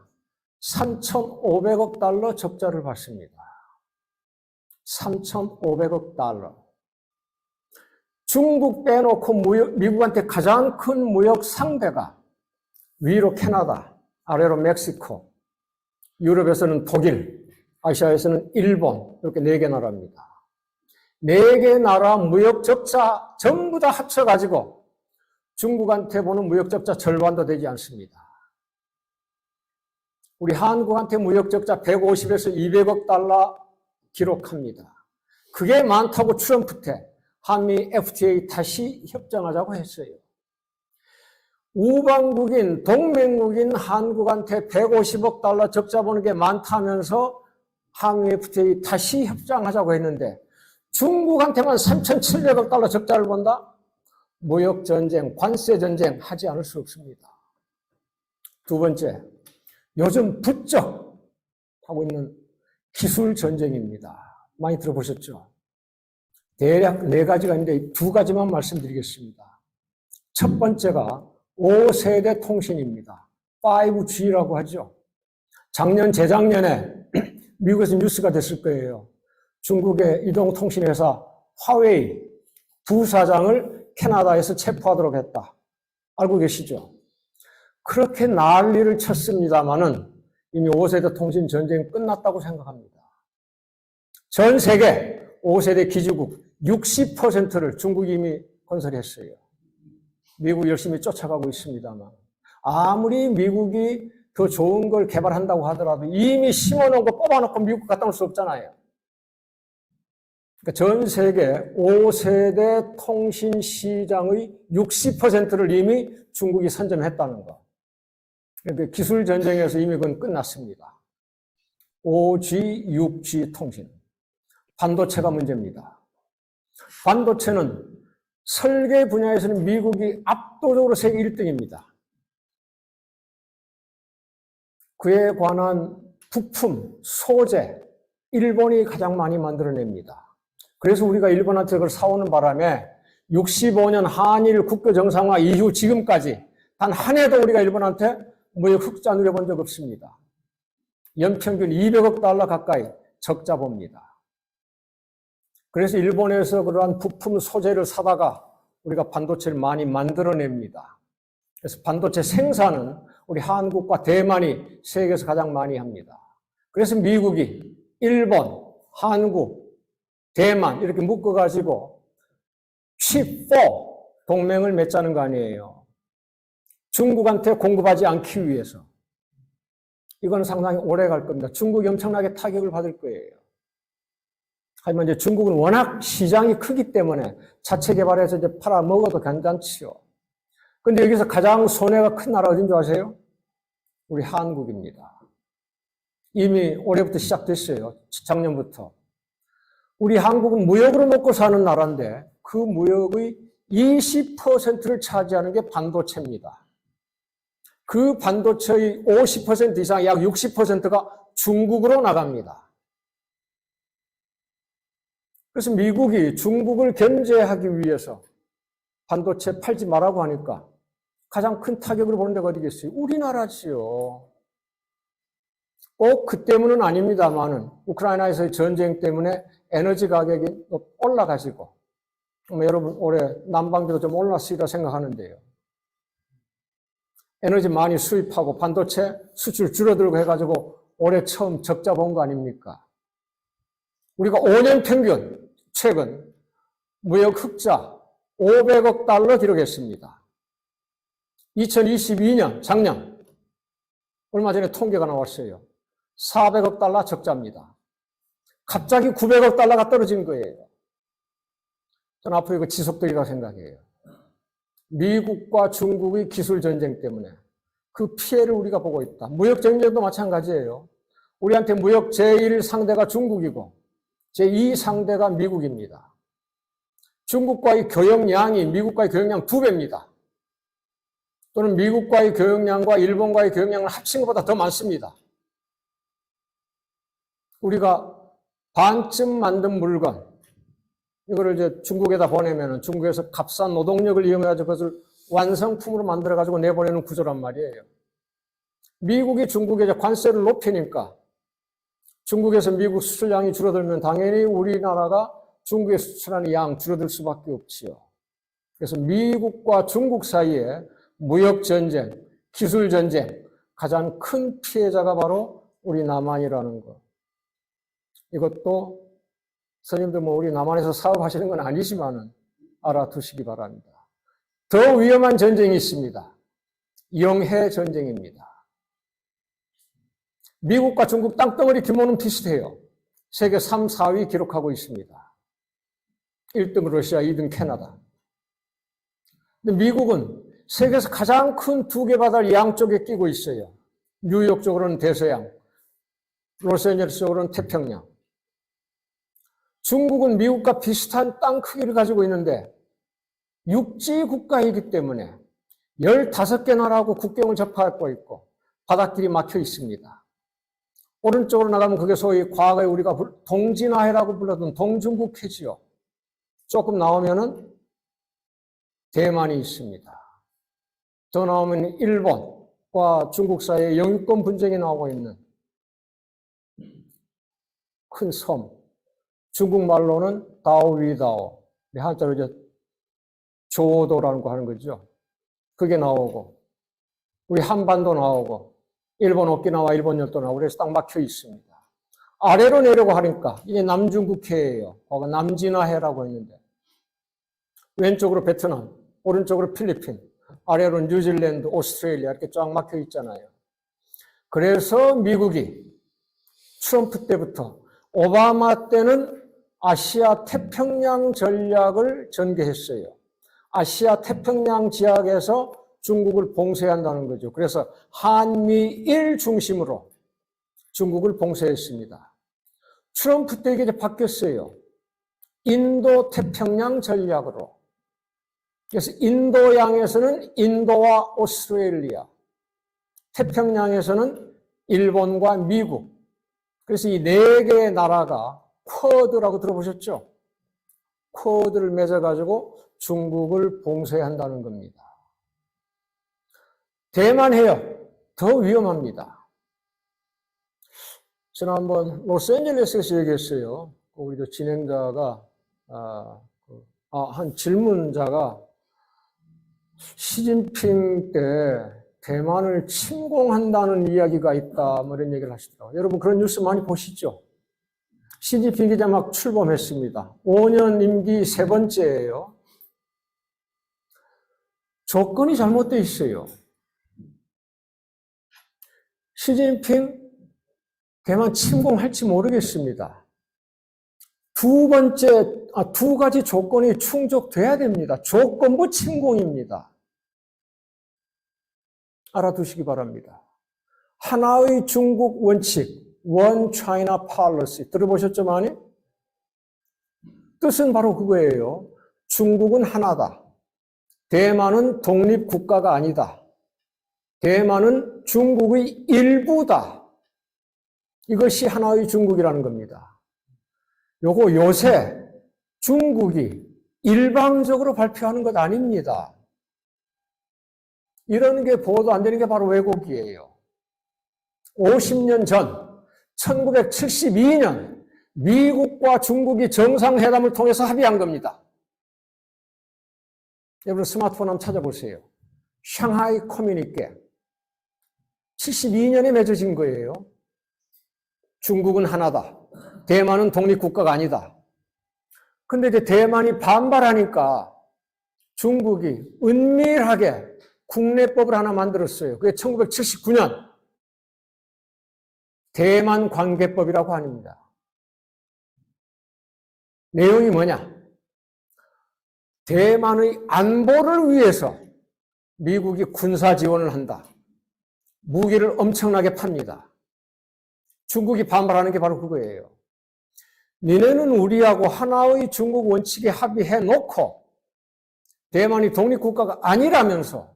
3,500억 달러 적자를 받습니다. 3,500억 달러. 중국 빼놓고 미국한테 가장 큰 무역 상대가 위로 캐나다, 아래로 멕시코, 유럽에서는 독일, 아시아에서는 일본 이렇게 4개 나라입니다. 4개 나라 무역 적자 전부 다 합쳐가지고 중국한테 보는 무역 적자 절반도 되지 않습니다. 우리 한국한테 무역 적자 150에서 200억 달러 기록합니다. 그게 많다고 트럼프 때 한미 FTA 다시 협정하자고 했어요. 우방국인, 동맹국인 한국한테 150억 달러 적자 보는 게 많다면서 한미 FTA 다시 협정하자고 했는데 중국한테만 3,700억 달러 적자를 본다? 무역전쟁, 관세전쟁 하지 않을 수 없습니다. 두 번째, 요즘 부쩍 하고 있는 기술전쟁입니다. 많이 들어보셨죠? 대략 4가지가 있는데 2가지만 말씀드리겠습니다. 첫 번째가 5세대 통신입니다. 5G라고 하죠. 작년, 재작년에 미국에서 뉴스가 됐을 거예요. 중국의 이동통신회사 화웨이 부사장을 캐나다에서 체포하도록 했다. 알고 계시죠? 그렇게 난리를 쳤습니다마는 이미 5세대 통신 전쟁이 끝났다고 생각합니다. 전 세계 5세대 기지국 60%를 중국이 이미 건설했어요. 미국이 열심히 쫓아가고 있습니다만 아무리 미국이 더 좋은 걸 개발한다고 하더라도 이미 심어놓은 거 뽑아놓고 미국 갖다 놓을 수 없잖아요. 그러니까 전 세계 5세대 통신 시장의 60%를 이미 중국이 선점했다는 거. 그러니까 기술 전쟁에서 이미 그건 끝났습니다. 5G, 6G 통신. 반도체가 문제입니다. 반도체는 설계 분야에서는 미국이 압도적으로 세계 1등입니다. 그에 관한 부품, 소재, 일본이 가장 많이 만들어냅니다. 그래서 우리가 일본한테 그걸 사오는 바람에 65년 한일 국교 정상화 이후 지금까지 단 한 해도 우리가 일본한테 무역 흑자 누려본 적 없습니다. 연평균 200억 달러 가까이 적자 봅니다. 그래서 일본에서 그러한 부품 소재를 사다가 우리가 반도체를 많이 만들어냅니다. 그래서 반도체 생산은 우리 한국과 대만이 세계에서 가장 많이 합니다. 그래서 미국이 일본, 한국, 대만 이렇게 묶어가지고 칩4 동맹을 맺자는 거 아니에요. 중국한테 공급하지 않기 위해서. 이건 상당히 오래 갈 겁니다. 중국이 엄청나게 타격을 받을 거예요. 하지만 이제 중국은 워낙 시장이 크기 때문에 자체 개발해서 이제 팔아 먹어도 괜찮지요. 근데 여기서 가장 손해가 큰 나라 어딘 줄 아세요? 우리 한국입니다. 이미 올해부터 시작됐어요. 작년부터. 우리 한국은 무역으로 먹고 사는 나라인데 그 무역의 20%를 차지하는 게 반도체입니다. 그 반도체의 50% 이상, 약 60%가 중국으로 나갑니다. 그래서 미국이 중국을 견제하기 위해서 반도체 팔지 말라고 하니까 가장 큰 타격을 보는 데가 어디겠어요? 우리나라지요. 꼭 그 때문은 아닙니다만은 우크라이나에서의 전쟁 때문에 에너지 가격이 올라가지고 여러분 올해 난방비도 좀 올랐으리라 생각하는데요. 에너지 많이 수입하고 반도체 수출 줄어들고 해가지고 올해 처음 적자 본 거 아닙니까? 우리가 5년 평균 최근 무역 흑자 500억 달러 기록했습니다. 2022년 작년 얼마 전에 통계가 나왔어요. 400억 달러 적자입니다. 갑자기 900억 달러가 떨어진 거예요. 저는 앞으로 이거 지속되리라 생각해요. 미국과 중국의 기술 전쟁 때문에 그 피해를 우리가 보고 있다. 무역 전쟁도 마찬가지예요. 우리한테 무역 제1 상대가 중국이고 제2 상대가 미국입니다. 중국과의 교역량이 미국과의 교역량 2배입니다. 또는 미국과의 교역량과 일본과의 교역량을 합친 것보다 더 많습니다. 우리가 반쯤 만든 물건, 이거를 이제 중국에다 보내면은 중국에서 값싼 노동력을 이용해가지고 그것을 완성품으로 만들어가지고 내보내는 구조란 말이에요. 미국이 중국에 이제 관세를 높이니까 중국에서 미국 수출량이 줄어들면 당연히 우리나라가 중국에 수출하는 양 줄어들 수밖에 없지요. 그래서 미국과 중국 사이에 무역 전쟁, 기술 전쟁, 가장 큰 피해자가 바로 우리 남한이라는 것. 이것도 선생님들 우리 남한에서 사업하시는 건 아니지만은 알아두시기 바랍니다. 더 위험한 전쟁이 있습니다. 영해 전쟁입니다. 미국과 중국 땅덩어리 규모는 비슷해요. 세계 3, 4위 기록하고 있습니다. 1등 러시아, 2등 캐나다. 근데 미국은 세계에서 가장 큰 두 개 바다를 양쪽에 끼고 있어요. 뉴욕 쪽으로는 대서양, 로스앤젤레스 쪽으로는 태평양. 중국은 미국과 비슷한 땅 크기를 가지고 있는데 육지 국가이기 때문에 15개 나라하고 국경을 접하고 있고 바닷길이 막혀 있습니다. 오른쪽으로 나가면 그게 소위 과거에 우리가 동진아해라고 불렀던 동중국해지요. 조금 나오면은 대만이 있습니다. 더 나오면 일본과 중국 사이에 영유권 분쟁이 나오고 있는 큰 섬. 중국말로는 다오위다오, 한자로 이제 조도라는 거 하는 거죠. 그게 나오고, 우리 한반도 나오고, 일본 오키나와 일본 열도 나오고, 그래서 딱 막혀 있습니다. 아래로 내려고 하니까, 이게 남중국해예요. 거기 남진아해라고 했는데, 왼쪽으로 베트남, 오른쪽으로 필리핀, 아래로 뉴질랜드, 오스트레일리아 이렇게 쫙 막혀 있잖아요. 그래서 미국이 트럼프 때부터 오바마 때는 아시아 태평양 전략을 전개했어요. 아시아 태평양 지역에서 중국을 봉쇄한다는 거죠. 그래서 한미일 중심으로 중국을 봉쇄했습니다. 트럼프 때 이게 바뀌었어요. 인도 태평양 전략으로. 그래서 인도양에서는 인도와 오스트레일리아, 태평양에서는 일본과 미국. 그래서 이 4개의 나라가 쿼드라고 들어보셨죠? 쿼드를 맺어가지고 중국을 봉쇄한다는 겁니다. 대만해요. 더 위험합니다. 지난번 로스앤젤레스에서 얘기했어요. 우리 진행자가, 한 질문자가 시진핑 때 대만을 침공한다는 이야기가 있다, 이런 얘기를 하시더라고요. 여러분 그런 뉴스 많이 보시죠? 시진핑 기자 막 출범했습니다. 5년 임기 3번째예요. 조건이 잘못되어 있어요. 시진핑 대만 침공할지 모르겠습니다. 두 가지 조건이 충족돼야 됩니다. 조건부 침공입니다. 알아두시기 바랍니다. 하나의 중국 원칙, One China Policy 들어보셨죠, 많이? 뜻은 바로 그거예요. 중국은 하나다. 대만은 독립국가가 아니다. 대만은 중국의 일부다. 이것이 하나의 중국이라는 겁니다. 요거 요새 중국이 일방적으로 발표하는 것 아닙니다. 이런 게 보도 안 되는 게 바로 왜곡이에요. 50년 전, 1972년 미국과 중국이 정상회담을 통해서 합의한 겁니다. 여러분 스마트폰 한번 찾아보세요. 샹하이 커뮤니케. 72년에 맺어진 거예요. 중국은 하나다. 대만은 독립국가가 아니다. 근데 이제 대만이 반발하니까 중국이 은밀하게 국내법을 하나 만들었어요. 그게 1979년 대만 관계법이라고 합니다. 내용이 뭐냐? 대만의 안보를 위해서 미국이 군사 지원을 한다. 무기를 엄청나게 팝니다. 중국이 반발하는 게 바로 그거예요. 니네는 우리하고 하나의 중국 원칙에 합의해 놓고 대만이 독립국가가 아니라면서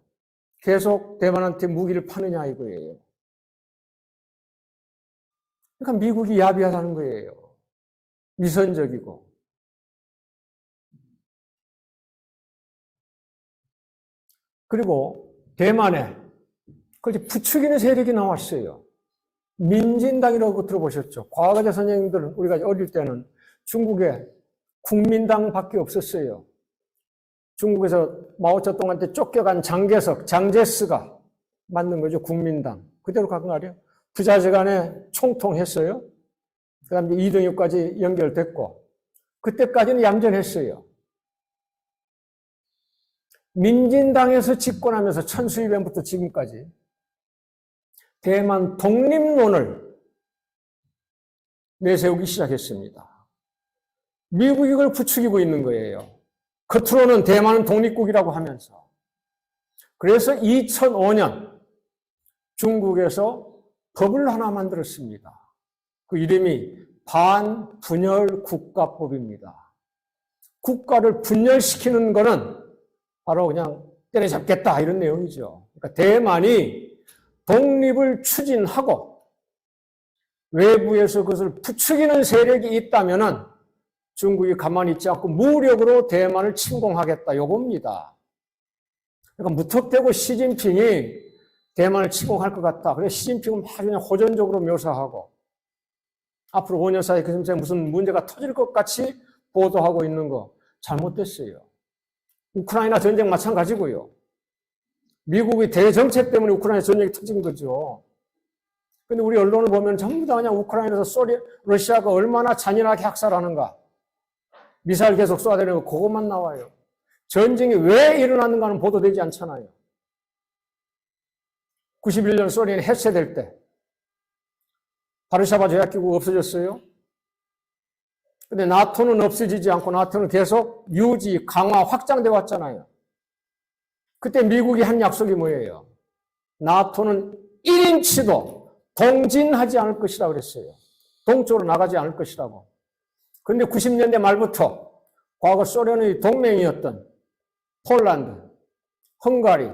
계속 대만한테 무기를 파느냐 이거예요. 그러니까 미국이 야비하다는 거예요. 위선적이고. 그리고 대만에 그걸 부추기는 세력이 나왔어요. 민진당이라고 들어보셨죠? 과거제 선생님들 우리가 어릴 때는 중국에 국민당밖에 없었어요. 중국에서 마오쩌둥한테 쫓겨간 장개석, 장제스가 만든 거죠. 국민당. 그대로 간 거 아니에요? 부자재간에 총통했어요. 그 다음에 이등유까지 연결됐고 그때까지는 얌전했어요. 민진당에서 집권하면서 천수이변부터 지금까지 대만 독립론을 내세우기 시작했습니다. 미국이 이걸 부추기고 있는 거예요. 겉으로는 대만은 독립국이라고 하면서. 그래서 2005년 중국에서 법을 하나 만들었습니다. 그 이름이 반분열국가법입니다. 국가를 분열시키는 거는 바로 그냥 때려잡겠다 이런 내용이죠. 그러니까 대만이 독립을 추진하고 외부에서 그것을 부추기는 세력이 있다면은 중국이 가만히 있지 않고 무력으로 대만을 침공하겠다 요겁니다. 그러니까 무턱대고 시진핑이 대만을 침공할 것 같다. 그래서 시진핑은 아주 그냥 호전적으로 묘사하고 앞으로 5년 사이에 그 무슨 문제가 터질 것 같이 보도하고 있는 거 잘못됐어요. 우크라이나 전쟁 마찬가지고요. 미국의 대정책 때문에 우크라이나 전쟁이 터진 거죠. 근데 우리 언론을 보면 전부 다 그냥 우크라이나에서 러시아가 얼마나 잔인하게 학살하는가. 미사일 계속 쏘아대는 거 그것만 나와요. 전쟁이 왜 일어났는가는 보도되지 않잖아요. 91년 소련이 해체될 때 바르샤바 조약기구가 없어졌어요. 근데 나토는 없어지지 않고 나토는 계속 유지, 강화, 확장돼 왔잖아요. 그때 미국이 한 약속이 뭐예요? 나토는 1인치도 동진하지 않을 것이라고 그랬어요. 동쪽으로 나가지 않을 것이라고. 그런데 90년대 말부터 과거 소련의 동맹이었던 폴란드, 헝가리,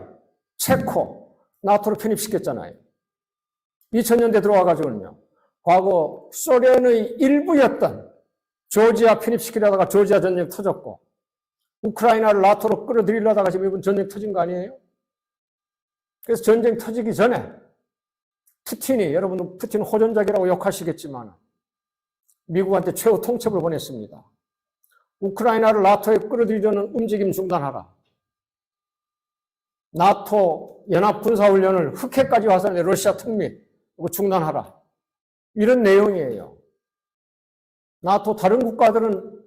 체코, 나토로 편입시켰잖아요. 2000년대 들어와가지고는요. 과거 소련의 일부였던 조지아 편입시키려다가 조지아 전쟁 터졌고 우크라이나를 나토로 끌어들이려다가 지금 이번 전쟁 터진 거 아니에요? 그래서 전쟁 터지기 전에 푸틴이, 여러분은 푸틴 호전적이라고 욕하시겠지만 미국한테 최후 통첩을 보냈습니다. 우크라이나를 나토에 끌어들이려는 움직임 중단하라. 나토 연합군사훈련을 흑해까지 와서 러시아 특미 중단하라. 이런 내용이에요. 나토 다른 국가들은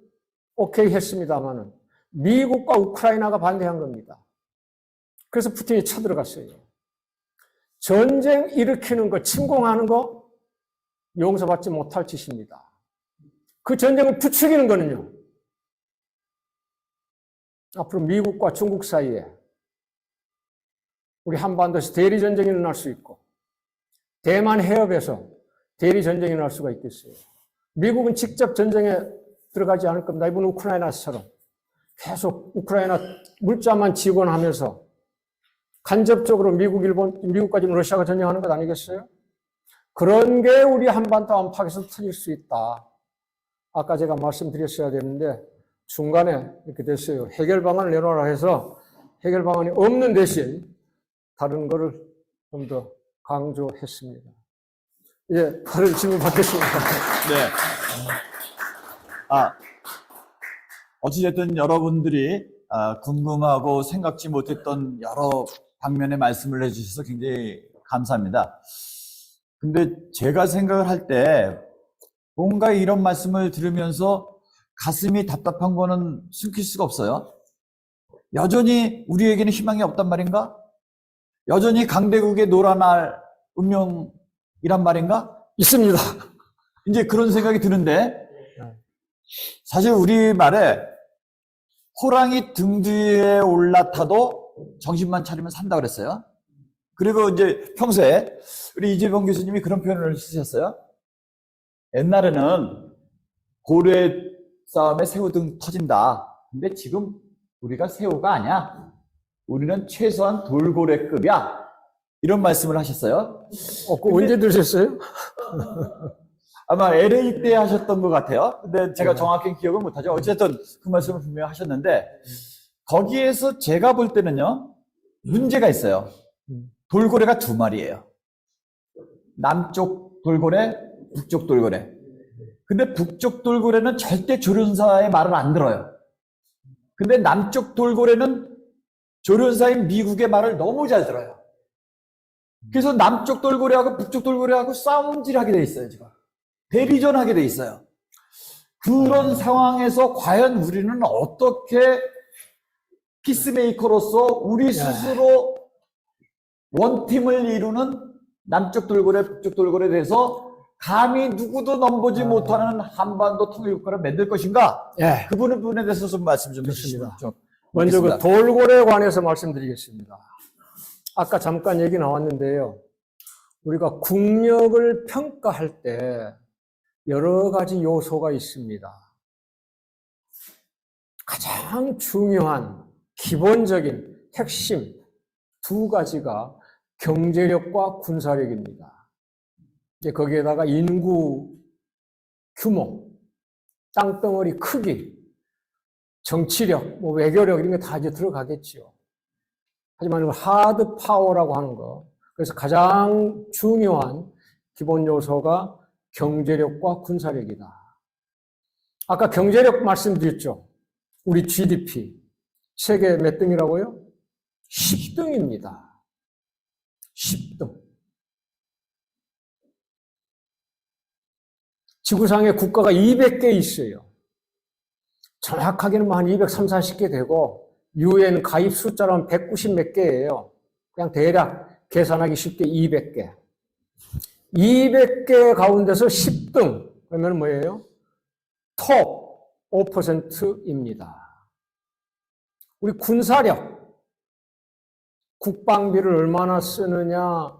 오케이 했습니다만은 미국과 우크라이나가 반대한 겁니다. 그래서 푸틴이 쳐들어갔어요. 전쟁 일으키는 거, 침공하는 거 용서받지 못할 짓입니다. 그 전쟁을 부추기는 거는요. 앞으로 미국과 중국 사이에 우리 한반도에서 대리 전쟁이 일어날 수 있고 대만 해협에서 대리 전쟁이 일어날 수가 있겠어요. 미국은 직접 전쟁에 들어가지 않을 겁니다. 이번 우크라이나처럼 계속 우크라이나 물자만 지원하면서 간접적으로 미국, 일본, 미국까지 러시아가 전쟁하는 것 아니겠어요? 그런 게 우리 한반도 안팎에서 터질 수 있다. 아까 제가 말씀드렸어야 되는데 중간에 이렇게 됐어요. 해결 방안을 내놓으라 해서 해결 방안이 없는 대신 다른 거를 좀 더 강조했습니다. 이제 다른 질문 받겠습니다. 네. 어찌됐든 여러분들이 궁금하고 생각지 못했던 여러 방면의 말씀을 해주셔서 굉장히 감사합니다. 근데 제가 생각을 할 때 뭔가 이런 말씀을 들으면서 가슴이 답답한 거는 숨길 수가 없어요. 여전히 우리에게는 희망이 없단 말인가? 여전히 강대국의 노란알 운명이란 말인가? 있습니다. 이제 그런 생각이 드는데 사실 우리말에 호랑이 등 뒤에 올라타도 정신만 차리면 산다 그랬어요. 그리고 이제 평소에 우리 이재범 교수님이 그런 표현을 쓰셨어요. 옛날에는 고래 싸움에 새우 등 터진다. 근데 지금 우리가 새우가 아니야. 우리는 최소한 돌고래급이야. 이런 말씀을 하셨어요. 그거 언제 들으셨어요? 아마 LA 때 하셨던 것 같아요. 근데 제가 정확히 기억은 못하죠. 어쨌든 그 말씀을 분명히 하셨는데 거기에서 제가 볼 때는요. 문제가 있어요. 돌고래가 두 마리예요. 남쪽 돌고래, 북쪽 돌고래. 근데 북쪽 돌고래는 절대 조련사의 말을 안 들어요. 근데 남쪽 돌고래는 조련사인 미국의 말을 너무 잘 들어요. 그래서 남쪽 돌고래하고 북쪽 돌고래하고 싸움질하게 돼 있어요, 지금. 대리전하게 돼 있어요. 그런 상황에서 과연 우리는 어떻게 피스메이커로서 우리 스스로 원팀을 이루는 남쪽 돌고래, 북쪽 돌고래에 대해서 감히 누구도 넘보지 못하는 한반도 통일국가를 만들 것인가? 예. 그 부분에 대해서 좀 말씀 좀 해주시면 좀 먼저 그 고맙겠습니다. 돌고래에 관해서 말씀드리겠습니다. 아까 잠깐 얘기 나왔는데요. 우리가 국력을 평가할 때 여러 가지 요소가 있습니다. 가장 중요한 기본적인 핵심 두 가지가 경제력과 군사력입니다. 이제 거기에다가 인구 규모, 땅덩어리 크기, 정치력, 외교력 이런 게 다 이제 들어가겠죠. 하지만 이걸 하드 파워라고 하는 거. 그래서 가장 중요한 기본 요소가 경제력과 군사력이다. 아까 경제력 말씀드렸죠. 우리 GDP. 세계 몇 등이라고요? 10등입니다. 10등. 지구상에 국가가 200개 있어요. 정확하게는 뭐 한 230, 40개 되고 UN 가입 숫자로 한 190 몇 개예요. 그냥 대략 계산하기 쉽게 200개. 200개 가운데서 10등 그러면 뭐예요? 톱 5%입니다. 우리 군사력, 국방비를 얼마나 쓰느냐,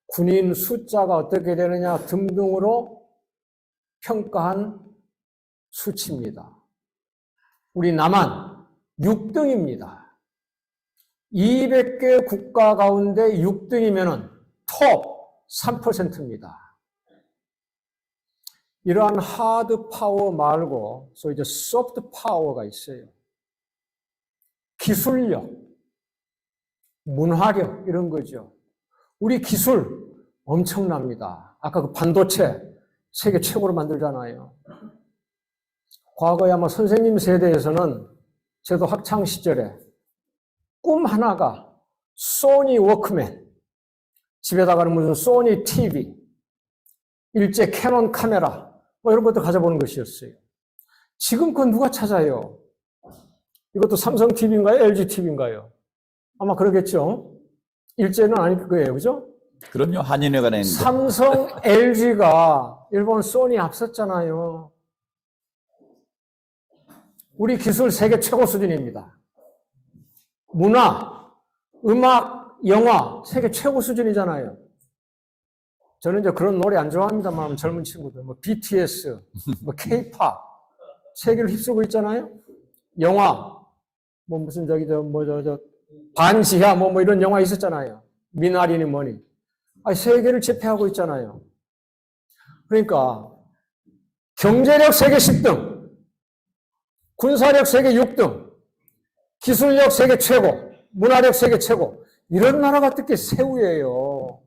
군인 숫자가 어떻게 되느냐 등등으로 평가한 수치입니다. 우리 남한 6등입니다. 200개 국가 가운데 6등이면 톱 3%입니다. 이러한 하드 파워 말고 소위 이제 소프트 파워가 있어요. 기술력, 문화력 이런 거죠. 우리 기술 엄청납니다. 아까 그 반도체 세계 최고로 만들잖아요. 과거에 아마 선생님 세대에서는 저도 학창 시절에 꿈 하나가 소니 워크맨, 집에다가는 무슨 소니 TV, 일제 캐논 카메라 뭐 이런 것도 가져보는 것이었어요. 지금 그건 누가 찾아요? 이것도 삼성 TV인가요? LG TV인가요? 아마 그러겠죠. 일제는 아닐 거예요. 그죠? 그럼요. 한인회관에 있는데. 삼성, LG가 일본 소니 앞섰잖아요. 우리 기술 세계 최고 수준입니다. 문화, 음악, 영화 세계 최고 수준이잖아요. 저는 이제 그런 노래 안 좋아합니다만 젊은 친구들 뭐 BTS, 뭐 K-pop 세계를 휩쓸고 있잖아요. 영화 뭐 무슨 반지하 뭐 이런 영화 있었잖아요. 미나리니 뭐니. 세계를 제패하고 있잖아요. 그러니까 경제력 세계 10등, 군사력 세계 6등, 기술력 세계 최고, 문화력 세계 최고. 이런 나라가 어떻게 새우예요.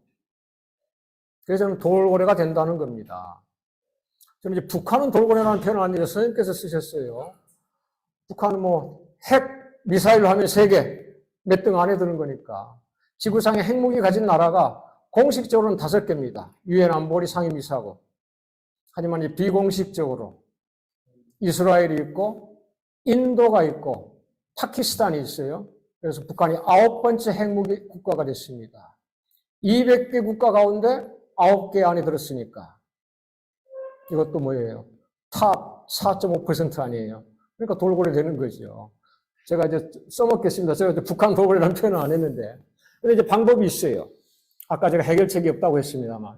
그래서 저는 돌고래가 된다는 겁니다. 저는 이제 북한은 돌고래라는 표현을 안 드려서 선생님께서 쓰셨어요. 북한은 핵, 미사일 하면 세계 몇 등 안에 드는 거니까. 지구상에 핵무기 가진 나라가 공식적으로는 5개입니다. 유엔 안보리 상임이사고. 하지만 이제 비공식적으로 이스라엘이 있고 인도가 있고 파키스탄이 있어요. 그래서 북한이 9번째 핵무기 국가가 됐습니다. 200개 국가 가운데 9개 안에 들었으니까. 이것도 뭐예요? 탑 4.5% 아니에요. 그러니까 돌고래 되는 거죠. 제가 이제 써먹겠습니다. 제가 이제 북한 돌고래라는 표현은 안 했는데. 근데 이제 방법이 있어요. 아까 제가 해결책이 없다고 했습니다만.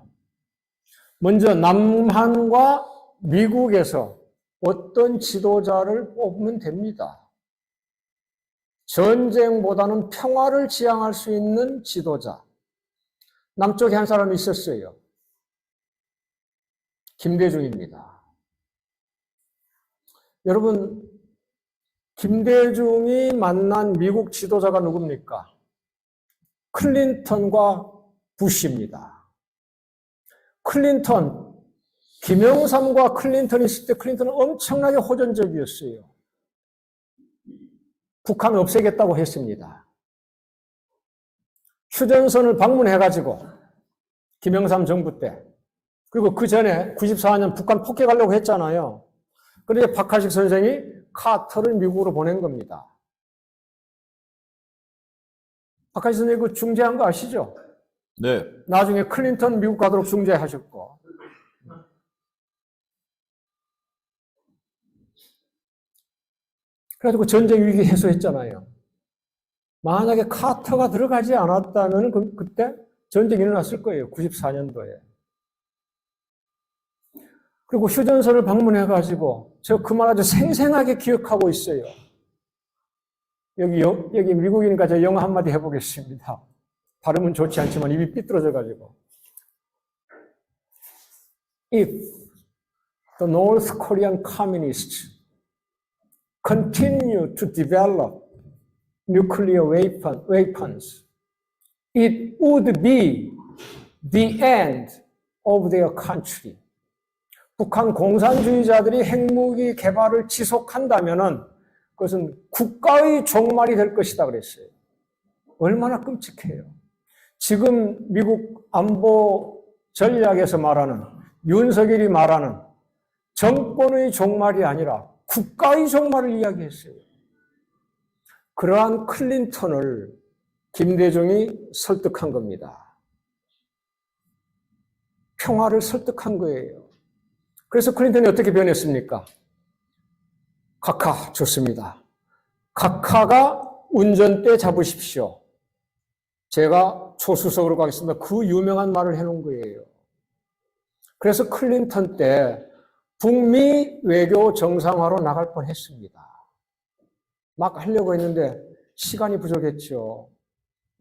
먼저 남한과 미국에서 어떤 지도자를 뽑으면 됩니다. 전쟁보다는 평화를 지향할 수 있는 지도자. 남쪽에 한 사람이 있었어요. 김대중입니다. 여러분, 김대중이 만난 미국 지도자가 누굽니까? 클린턴과 부시입니다. 클린턴, 김영삼과 클린턴이 있을 때 클린턴은 엄청나게 호전적이었어요. 북한을 없애겠다고 했습니다. 휴전선을 방문해가지고 김영삼 정부 때, 그리고 그 전에 94년 북한 폭격하려고 했잖아요. 그런데 박하식 선생이 카터를 미국으로 보낸 겁니다. 박하식 선생이 그 중재한 거 아시죠? 네. 나중에 클린턴 미국 가도록 중재하셨고. 그래가지고 전쟁 위기 해소했잖아요. 만약에 카터가 들어가지 않았다면 그때 전쟁이 일어났을 거예요. 94년도에. 그리고 휴전선을 방문해가지고 저 그 말 아주 생생하게 기억하고 있어요. 여기 미국이니까 제가 영어 한마디 해보겠습니다. 발음은 좋지 않지만 입이 삐뚤어져가지고. If the North Korean communists continue to develop nuclear weapons, it would be the end of their country. 북한 공산주의자들이 핵무기 개발을 지속한다면은 그것은 국가의 종말이 될 것이다 그랬어요. 얼마나 끔찍해요. 지금 미국 안보 전략에서 말하는 윤석열이 말하는 정권의 종말이 아니라 국가의 종말을 이야기했어요. 그러한 클린턴을 김대중이 설득한 겁니다. 평화를 설득한 거예요. 그래서 클린턴이 어떻게 변했습니까? 각하 좋습니다. 각하가 운전대 잡으십시오. 제가 초수석으로 가겠습니다. 그 유명한 말을 해놓은 거예요. 그래서 클린턴 때 북미 외교 정상화로 나갈 뻔했습니다. 막 하려고 했는데 시간이 부족했죠.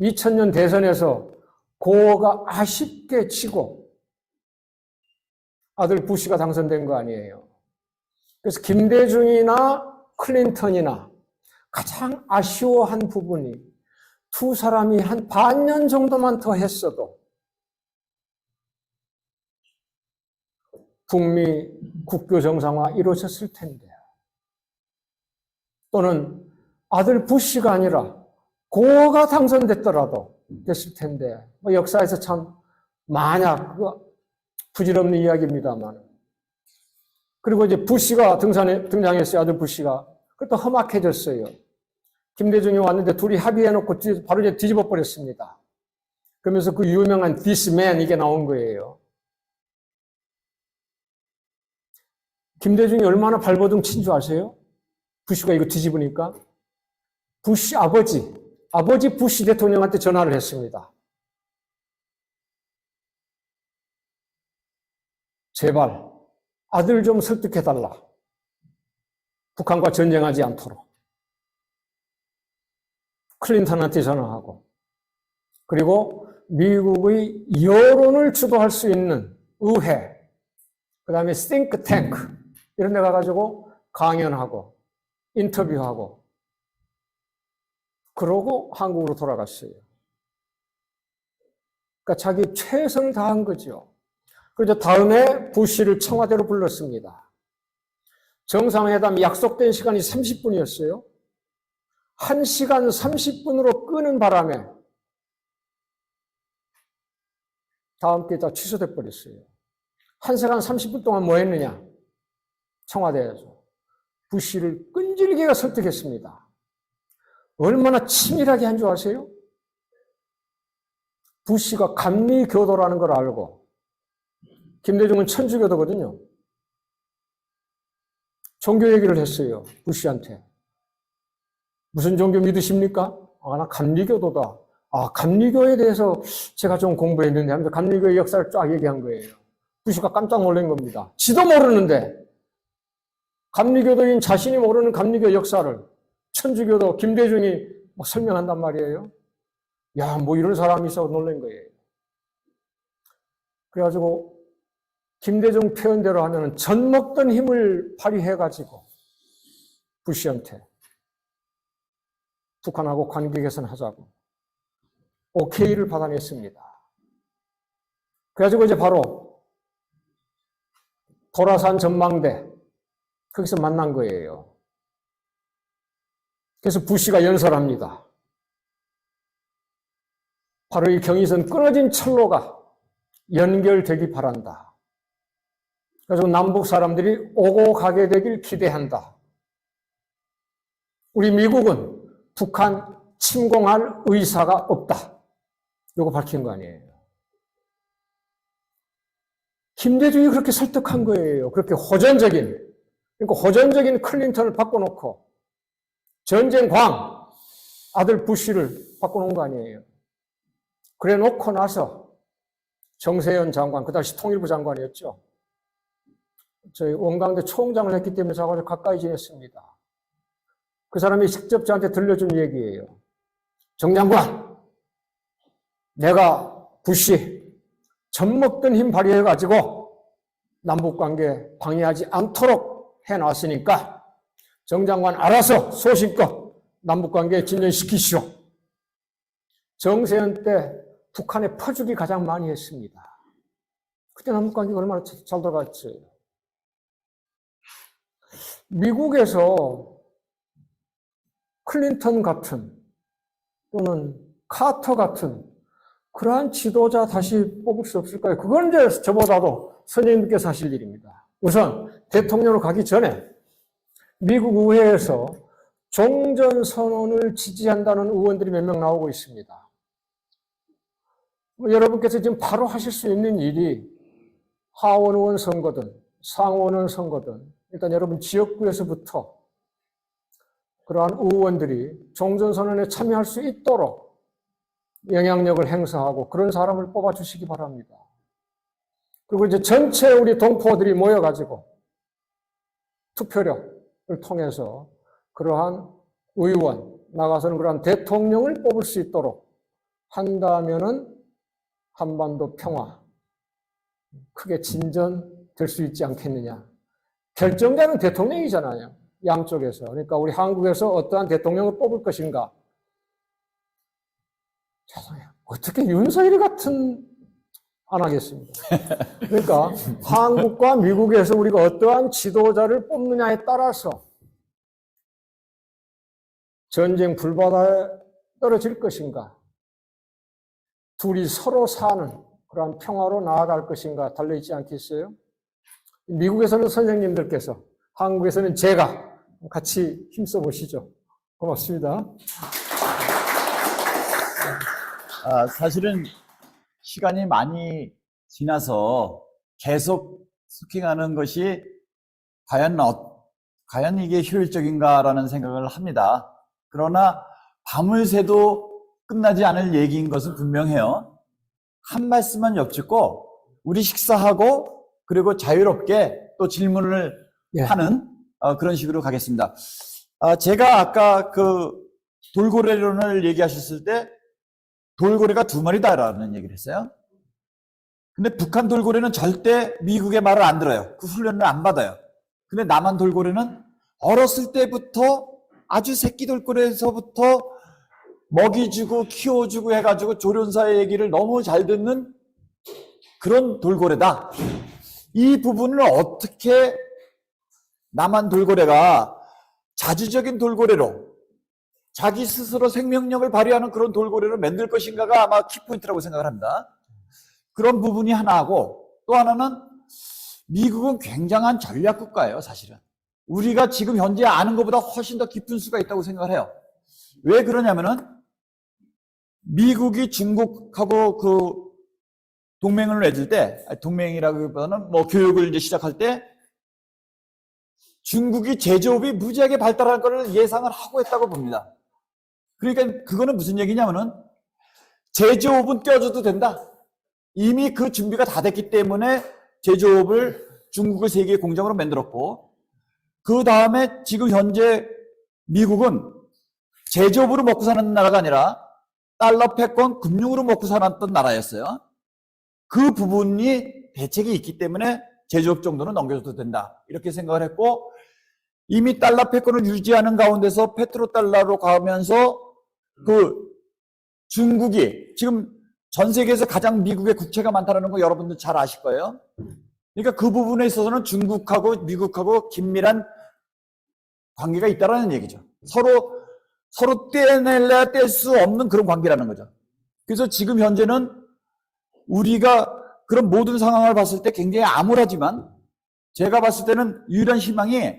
2000년 대선에서 고어가 아쉽게 지고 아들 부시가 당선된 거 아니에요. 그래서 김대중이나 클린턴이나 가장 아쉬워한 부분이 두 사람이 한 반년 정도만 더 했어도 북미 국교 정상화 이루어졌을 텐데, 또는 아들 부시가 아니라 고어가 당선됐더라도 됐을 텐데, 역사에서 참 만약 부질없는 이야기입니다만. 그리고 이제 부시가 등장했어요. 아들 부시가. 그것도 험악해졌어요. 김대중이 왔는데 둘이 합의해놓고 바로 이제 뒤집어 버렸습니다. 그러면서 그 유명한 This Man 이게 나온 거예요. 김대중이 얼마나 발버둥 친 줄 아세요? 부시가 이거 뒤집으니까 부시 아버지 부시 대통령한테 전화를 했습니다. 제발 아들 좀 설득해달라. 북한과 전쟁하지 않도록. 클린턴한테 전화하고, 그리고 미국의 여론을 주도할 수 있는 의회, 그 다음에 think tank 이런 데 가가지고 강연하고 인터뷰하고 그러고 한국으로 돌아갔어요. 그러니까 자기 최선을 다한 거죠. 그래서 다음에 부시를 청와대로 불렀습니다. 정상회담 약속된 시간이 30분이었어요. 1시간 30분으로 끄는 바람에 다음 게 다 취소돼 버렸어요. 1시간 30분 동안 뭐 했느냐? 청와대에서 부시를 끈질기게 설득했습니다. 얼마나 치밀하게 한 줄 아세요? 부시가 감리교도라는 걸 알고, 김대중은 천주교도거든요. 종교 얘기를 했어요, 부시한테. 무슨 종교 믿으십니까? 아, 나 감리교도다. 아, 감리교에 대해서 제가 좀 공부했는데 하면서 감리교의 역사를 쫙 얘기한 거예요. 부시가 깜짝 놀란 겁니다. 지도 모르는데 감리교도인 자신이 모르는 감리교 역사를 천주교도 김대중이 막 설명한단 말이에요. 야, 뭐 이런 사람이 있어 놀란 거예요. 그래가지고 김대중 표현대로 하면 젖 먹던 힘을 발휘해가지고 부시한테 북한하고 관계 개선하자고 오케이를 받아냈습니다. 그래가지고 이제 바로 도라산 전망대 거기서 만난 거예요. 그래서 부시가 연설합니다. 바로 이 경의선 끊어진 철로가 연결되기 바란다. 그래서 남북 사람들이 오고 가게 되길 기대한다. 우리 미국은 북한 침공할 의사가 없다. 이거 밝힌 거 아니에요. 김대중이 그렇게 설득한 거예요. 그렇게 호전적인, 그러니까 호전적인 클린턴을 바꿔놓고 전쟁광 아들 부시를 바꿔놓은 거 아니에요. 그래 놓고 나서 정세현 장관, 그 당시 통일부 장관이었죠. 저희 원광대 총장을 했기 때문에 저하고 가까이 지냈습니다. 그 사람이 직접 저한테 들려준 얘기예요. 정 장관, 내가 부시 젖먹던 힘 발휘해가지고 남북관계 방해하지 않도록 해놨으니까 정 장관 알아서 소신껏 남북관계 진전시키시오. 정세현 때 북한에 퍼주기 가장 많이 했습니다. 그때 남북관계가 얼마나 잘 돌아갔어요. 미국에서 클린턴 같은 또는 카터 같은 그러한 지도자 다시 뽑을 수 없을까요? 그건 이제 저보다도 선생님께서 하실 일입니다. 우선 대통령으로 가기 전에 미국 의회에서 종전선언을 지지한다는 의원들이 몇 명 나오고 있습니다. 여러분께서 지금 바로 하실 수 있는 일이 하원 의원 선거든 상원 의원 선거든 일단 여러분 지역구에서부터 그러한 의원들이 종전선언에 참여할 수 있도록 영향력을 행사하고 그런 사람을 뽑아주시기 바랍니다. 그리고 이제 전체 우리 동포들이 모여가지고 투표력을 통해서 그러한 의원, 나가서는 그러한 대통령을 뽑을 수 있도록 한다면은 한반도 평화 크게 진전될 수 있지 않겠느냐. 결정자는 대통령이잖아요. 양쪽에서. 그러니까 우리 한국에서 어떠한 대통령을 뽑을 것인가. 죄송해요. 어떻게 윤석열 같은 안 하겠습니다. 그러니까 한국과 미국에서 우리가 어떠한 지도자를 뽑느냐에 따라서 전쟁 불바다에 떨어질 것인가. 둘이 서로 사는 그러한 평화로 나아갈 것인가 달려있지 않겠어요? 미국에서는 선생님들께서, 한국에서는 제가 같이 힘써 보시죠. 고맙습니다. 사실은 시간이 많이 지나서 계속 스킹하는 것이 과연 과연 이게 효율적인가라는 생각을 합니다. 그러나 밤을 새도 끝나지 않을 얘기인 것은 분명해요. 한 말씀만 여쭙고 우리 식사하고 그리고 자유롭게 또 질문을 예. 하는 그런 식으로 가겠습니다. 제가 아까 그 돌고래론을 얘기하셨을 때 돌고래가 2마리다라는 얘기를 했어요. 근데 북한 돌고래는 절대 미국의 말을 안 들어요. 그 훈련을 안 받아요. 근데 남한 돌고래는 어렸을 때부터 아주 새끼 돌고래에서부터 먹이 주고 키워주고 해가지고 조련사의 얘기를 너무 잘 듣는 그런 돌고래다. 이 부분을 어떻게 남한 돌고래가 자주적인 돌고래로 자기 스스로 생명력을 발휘하는 그런 돌고래를 만들 것인가가 아마 키포인트라고 생각을 합니다. 그런 부분이 하나하고 또 하나는 미국은 굉장한 전략 국가예요, 사실은. 우리가 지금 현재 아는 것보다 훨씬 더 깊은 수가 있다고 생각을 해요. 왜 그러냐면은 미국이 중국하고 그 동맹을 맺을 때, 동맹이라기보다는 뭐 교육을 이제 시작할 때 중국이 제조업이 무지하게 발달할 것을 예상을 하고 했다고 봅니다. 그러니까 그거는 무슨 얘기냐면은 제조업은 껴줘도 된다. 이미 그 준비가 다 됐기 때문에 제조업을 중국의 세계 공장으로 만들었고 그 다음에 지금 현재 미국은 제조업으로 먹고 사는 나라가 아니라 달러 패권 금융으로 먹고 살았던 나라였어요. 그 부분이 대책이 있기 때문에 제조업 정도는 넘겨줘도 된다. 이렇게 생각을 했고 이미 달러 패권을 유지하는 가운데서 페트로달러로 가면서 그 중국이 지금 전 세계에서 가장 미국의 국채가 많다는 거 여러분들 잘 아실 거예요. 그러니까 그 부분에 있어서는 중국하고 미국하고 긴밀한 관계가 있다라는 얘기죠. 서로 떼내려 뗄 수 없는 그런 관계라는 거죠. 그래서 지금 현재는 우리가 그런 모든 상황을 봤을 때 굉장히 암울하지만 제가 봤을 때는 유일한 희망이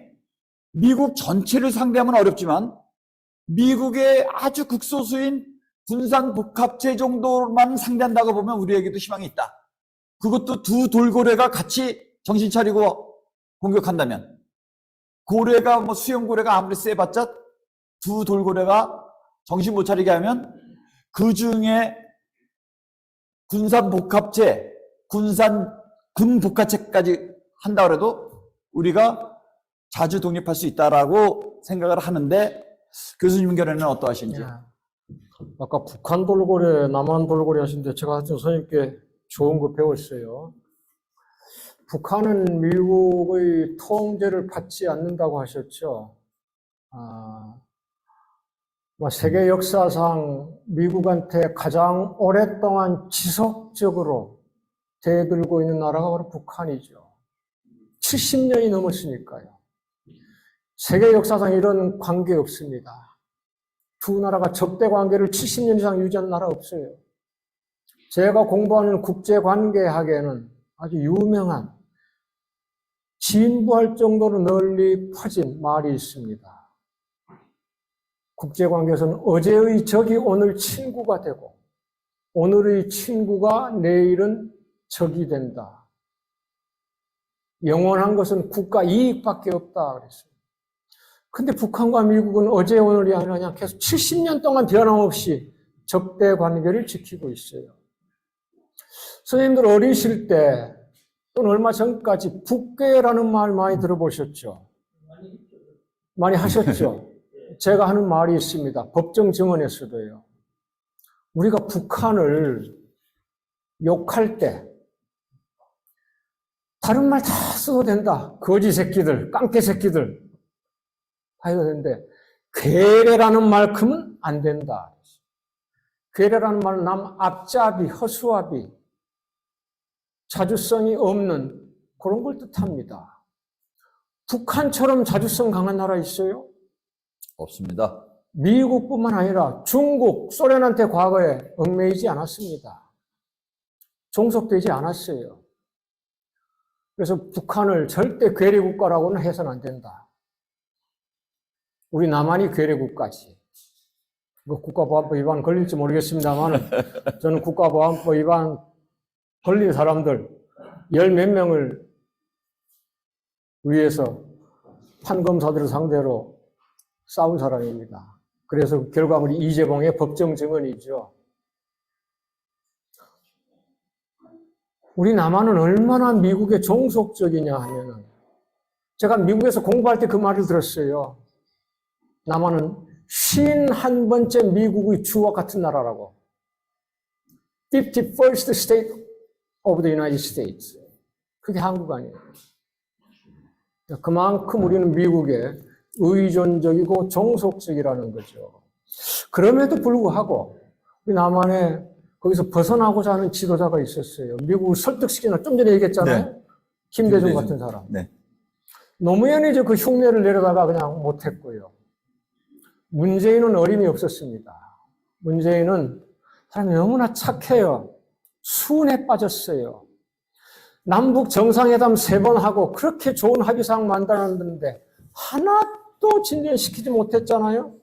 미국 전체를 상대하면 어렵지만 미국의 아주 극소수인 군산 복합체 정도만 상대한다고 보면 우리에게도 희망이 있다. 그것도 두 돌고래가 같이 정신 차리고 공격한다면 고래가 뭐 수염고래가 아무리 세봤자 두 돌고래가 정신 못 차리게 하면 그 중에 군산 복합체, 군산 금복합체까지 한다 그래도 우리가 자주 독립할 수 있다라고 생각을 하는데 교수님 견해는 어떠하신지? 아까 북한 돌고래, 남한 돌고래 하시는데 제가 하여튼 선생님께 좋은 거 배웠어요. 북한은 미국의 통제를 받지 않는다고 하셨죠. 세계 역사상 미국한테 가장 오랫동안 지속적으로 대들고 있는 나라가 바로 북한이죠. 70년이 넘었으니까요. 세계 역사상 이런 관계 없습니다. 두 나라가 적대 관계를 70년 이상 유지한 나라 없어요. 제가 공부하는 국제관계학에는 아주 유명한 진부할 정도로 널리 퍼진 말이 있습니다. 국제관계에서는 어제의 적이 오늘 친구가 되고 오늘의 친구가 내일은 적이 된다. 영원한 것은 국가 이익밖에 없다 그랬어요. 근데 북한과 미국은 어제 오늘이 아니라 그냥 계속 70년 동안 변함없이 적대 관계를 지키고 있어요. 선생님들 어리실 때 또는 얼마 전까지 북괴라는 말 많이 들어보셨죠? 많이 하셨죠? 제가 하는 말이 있습니다. 법정 증언에서도요. 우리가 북한을 욕할 때 다른 말 다 써도 된다. 거지 새끼들, 깡패 새끼들 다 해도 되는데 괴뢰라는 말큼은 안 된다. 괴뢰라는 말은 남 앞잡이, 허수아비, 자주성이 없는 그런 걸 뜻합니다. 북한처럼 자주성 강한 나라 있어요? 없습니다. 미국뿐만 아니라 중국, 소련한테 과거에 얽매이지 않았습니다. 종속되지 않았어요. 그래서 북한을 절대 괴뢰국가라고는 해서는 안 된다. 우리 남한이 괴뢰국가지. 국가보안법 위반 걸릴지 모르겠습니다만 저는 국가보안법 위반 걸린 사람들 열 몇 명을 위해서 판검사들을 상대로 싸운 사람입니다. 그래서 결과물이 이재봉의 법정 증언이죠. 우리 남한은 얼마나 미국에 종속적이냐 하면은, 제가 미국에서 공부할 때 그 말을 들었어요. 남한은 51번째 미국의 주와 같은 나라라고. 51st state of the United States. 그게 한국 아니에요. 그만큼 우리는 미국에 의존적이고 종속적이라는 거죠. 그럼에도 불구하고 우리 남한에 거기서 벗어나고자 하는 지도자가 있었어요. 미국을 설득시키나 좀 전에 얘기했잖아요. 네. 김대중 같은 사람. 네. 노무현이 이제 그 흉내를 내려다가 그냥 못했고요. 문재인은 어림이 없었습니다. 문재인은 사람이 너무나 착해요. 순에 빠졌어요. 남북 정상회담 3번 하고 그렇게 좋은 합의사항 만들었는데 하나도 진전시키지 못했잖아요.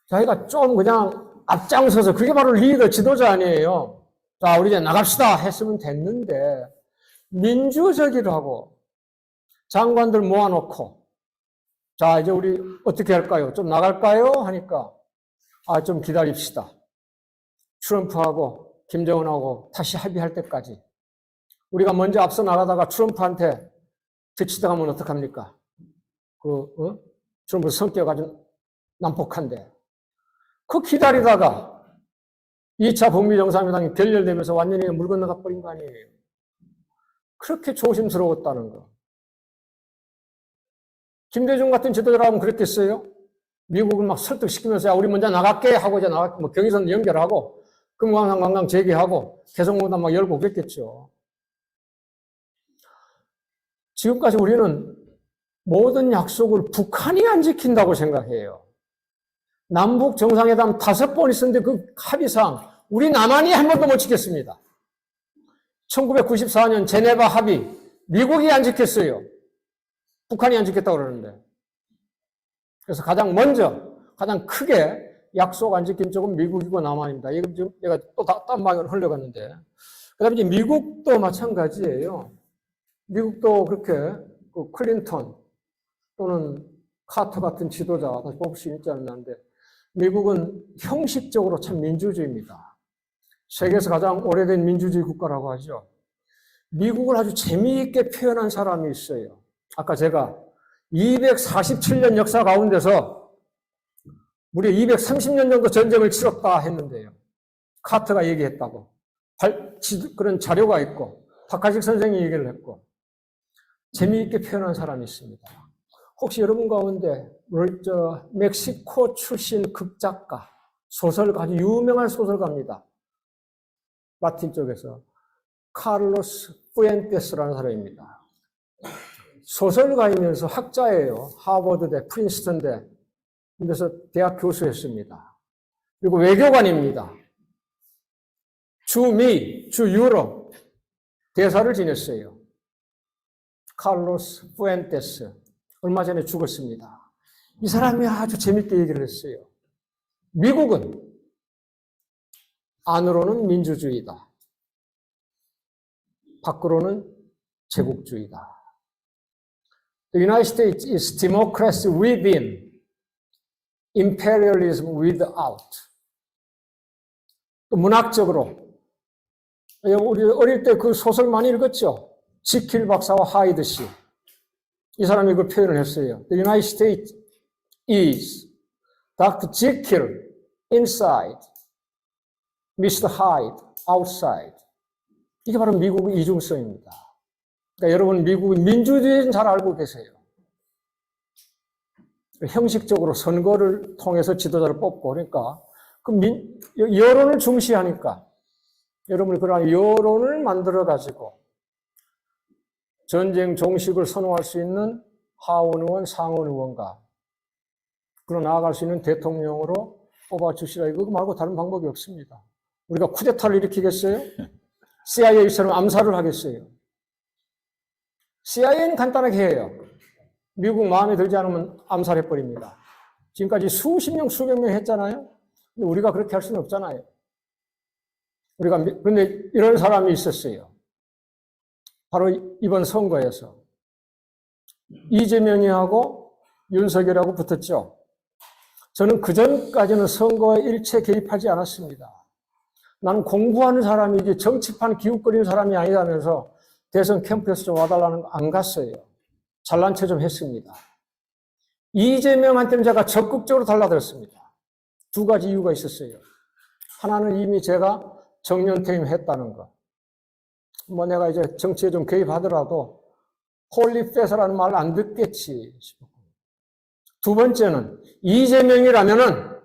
자기가 좀 그냥 앞장서서, 그게 바로 리더, 지도자 아니에요. 자, 우리 이제 나갑시다 했으면 됐는데, 민주적이라고 장관들 모아놓고, 자, 이제 우리 어떻게 할까요? 좀 나갈까요? 하니까, 좀 기다립시다. 트럼프하고 김정은하고 다시 합의할 때까지. 우리가 먼저 앞서 나가다가 트럼프한테 뒤치다가면 어떡합니까? 트럼프 성격 아주 난폭한데. 그 기다리다가 2차 북미 정상회담이 결렬되면서 완전히 물 건너가 버린 거 아니에요. 그렇게 조심스러웠다는 거. 김대중 같은 지도자라면 그랬겠어요? 미국을 막 설득시키면서, 야, 우리 먼저 나갈게 하고, 이제 뭐 경의선 연결하고, 금강산 관광 재개하고, 개성공단 막 열고 그랬겠죠. 지금까지 우리는 모든 약속을 북한이 안 지킨다고 생각해요. 남북 정상회담 5번 있었는데 그 합의상 우리 남한이 한 번도 못 지켰습니다. 1994년 제네바 합의 미국이 안 지켰어요. 북한이 안 지켰다고 그러는데. 그래서 가장 크게 약속 안 지킨 쪽은 미국이고 남한입니다. 이거 지금 내가 또 딴 방향으로 흘러갔는데. 그 다음에 이제 미국도 마찬가지예요. 미국도 그렇게 그 클린턴 또는 카터 같은 지도자 다시 뽑을 수 있지 않는데, 미국은 형식적으로 참 민주주의입니다. 세계에서 가장 오래된 민주주의 국가라고 하죠. 미국을 아주 재미있게 표현한 사람이 있어요. 아까 제가 247년 역사 가운데서 무려 230년 정도 전쟁을 치렀다 했는데요. 카터가 얘기했다고. 그런 자료가 있고, 박하식 선생이 얘기를 했고, 재미있게 표현한 사람이 있습니다. 혹시 여러분 가운데 멕시코 출신 극작가, 소설가, 아주 유명한 소설가입니다. 라틴 쪽에서 카를로스 푸엔테스라는 사람입니다. 소설가이면서 학자예요. 하버드대, 프린스턴대, 그래서 대학 교수였습니다. 그리고 외교관입니다. 주미, 주유럽 대사를 지냈어요. 카를로스 푸엔테스. 얼마 전에 죽었습니다. 이 사람이 아주 재밌게 얘기를 했어요. 미국은 안으로는 민주주의다. 밖으로는 제국주의다. The United States is democracy within, imperialism without. 또 문학적으로 우리 어릴 때 그 소설 많이 읽었죠? 지킬 박사와 하이드 씨. 이 사람이 그 표현을 했어요. The United States is Dr. Jekyll inside, Mr. Hyde outside. 이게 바로 미국의 이중성입니다. 그러니까 여러분 미국의 민주주의는 잘 알고 계세요. 형식적으로 선거를 통해서 지도자를 뽑고 그러니까 여론을 중시하니까 여러분이 그러한 여론을 만들어 가지고 전쟁 종식을 선호할 수 있는 하원 의원, 상원 의원과 그로 나아갈 수 있는 대통령으로 뽑아주시라. 이거 말고 다른 방법이 없습니다. 우리가 쿠데타를 일으키겠어요? CIA처럼 암살을 하겠어요? CIA는 간단하게 해요. 미국 마음에 들지 않으면 암살해버립니다. 지금까지 수십 명, 수백 명 했잖아요? 근데 우리가 그렇게 할 수는 없잖아요. 그런데 이런 사람이 있었어요. 바로 이번 선거에서 이재명이하고 윤석열하고 붙었죠. 저는 그전까지는 선거에 일체 개입하지 않았습니다. 나는 공부하는 사람이지 정치판 기웃거리는 사람이 아니라면서 대선 캠프에서 좀 와달라는 거 안 갔어요. 잘난 체 좀 했습니다. 이재명한테는 제가 적극적으로 달라들었습니다. 두 가지 이유가 있었어요. 하나는 이미 제가 정년퇴임 했다는 거. 뭐 내가 이제 정치에 좀 개입하더라도 홀리페서라는 말을 안 듣겠지 싶었고. 두 번째는 이재명이라면은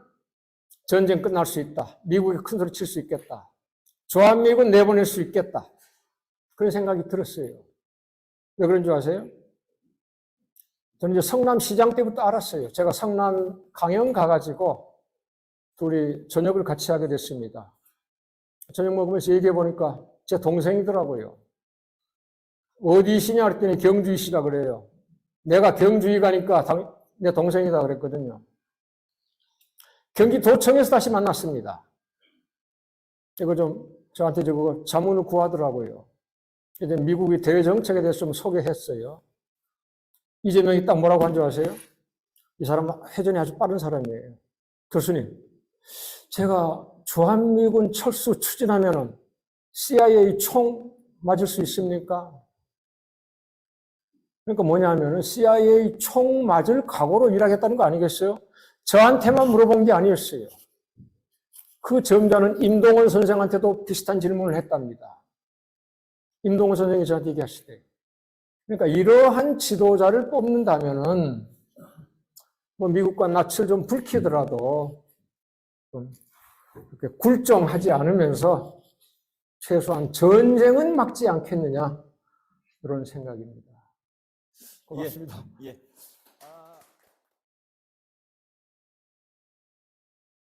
전쟁 끝날 수 있다. 미국이 큰 소리 칠 수 있겠다. 주한미군 내보낼 수 있겠다. 그런 생각이 들었어요. 왜 그런 줄 아세요? 저는 이제 성남시장 때부터 알았어요. 제가 성남 강영 가가지고 둘이 저녁을 같이 하게 됐습니다. 저녁 먹으면서 얘기해 보니까 제 동생이더라고요. 어디시냐 그랬더니 경주이시라 그래요. 내가 경주에 가니까 내 동생이다 그랬거든요. 경기도청에서 다시 만났습니다. 이거 좀 저한테 저거 자문을 구하더라고요. 이제 미국의 대정책에 대해서 좀 소개했어요. 이재명이 딱 뭐라고 한 줄 아세요? 이 사람 회전이 아주 빠른 사람이에요. 교수님, 제가 주한미군 철수 추진하면은 CIA 총 맞을 수 있습니까? 그러니까 뭐냐면은 CIA 총 맞을 각오로 일하겠다는 거 아니겠어요? 저한테만 물어본 게 아니었어요. 그 점자는 임동원 선생한테도 비슷한 질문을 했답니다. 임동원 선생이 저한테 얘기하시대요. 그러니까 이러한 지도자를 뽑는다면은 뭐 미국과 낯을 좀 붉히더라도 좀 이렇게 굴종하지 않으면서 최소한 전쟁은 막지 않겠느냐 그런 생각입니다. 고맙습니다. 예.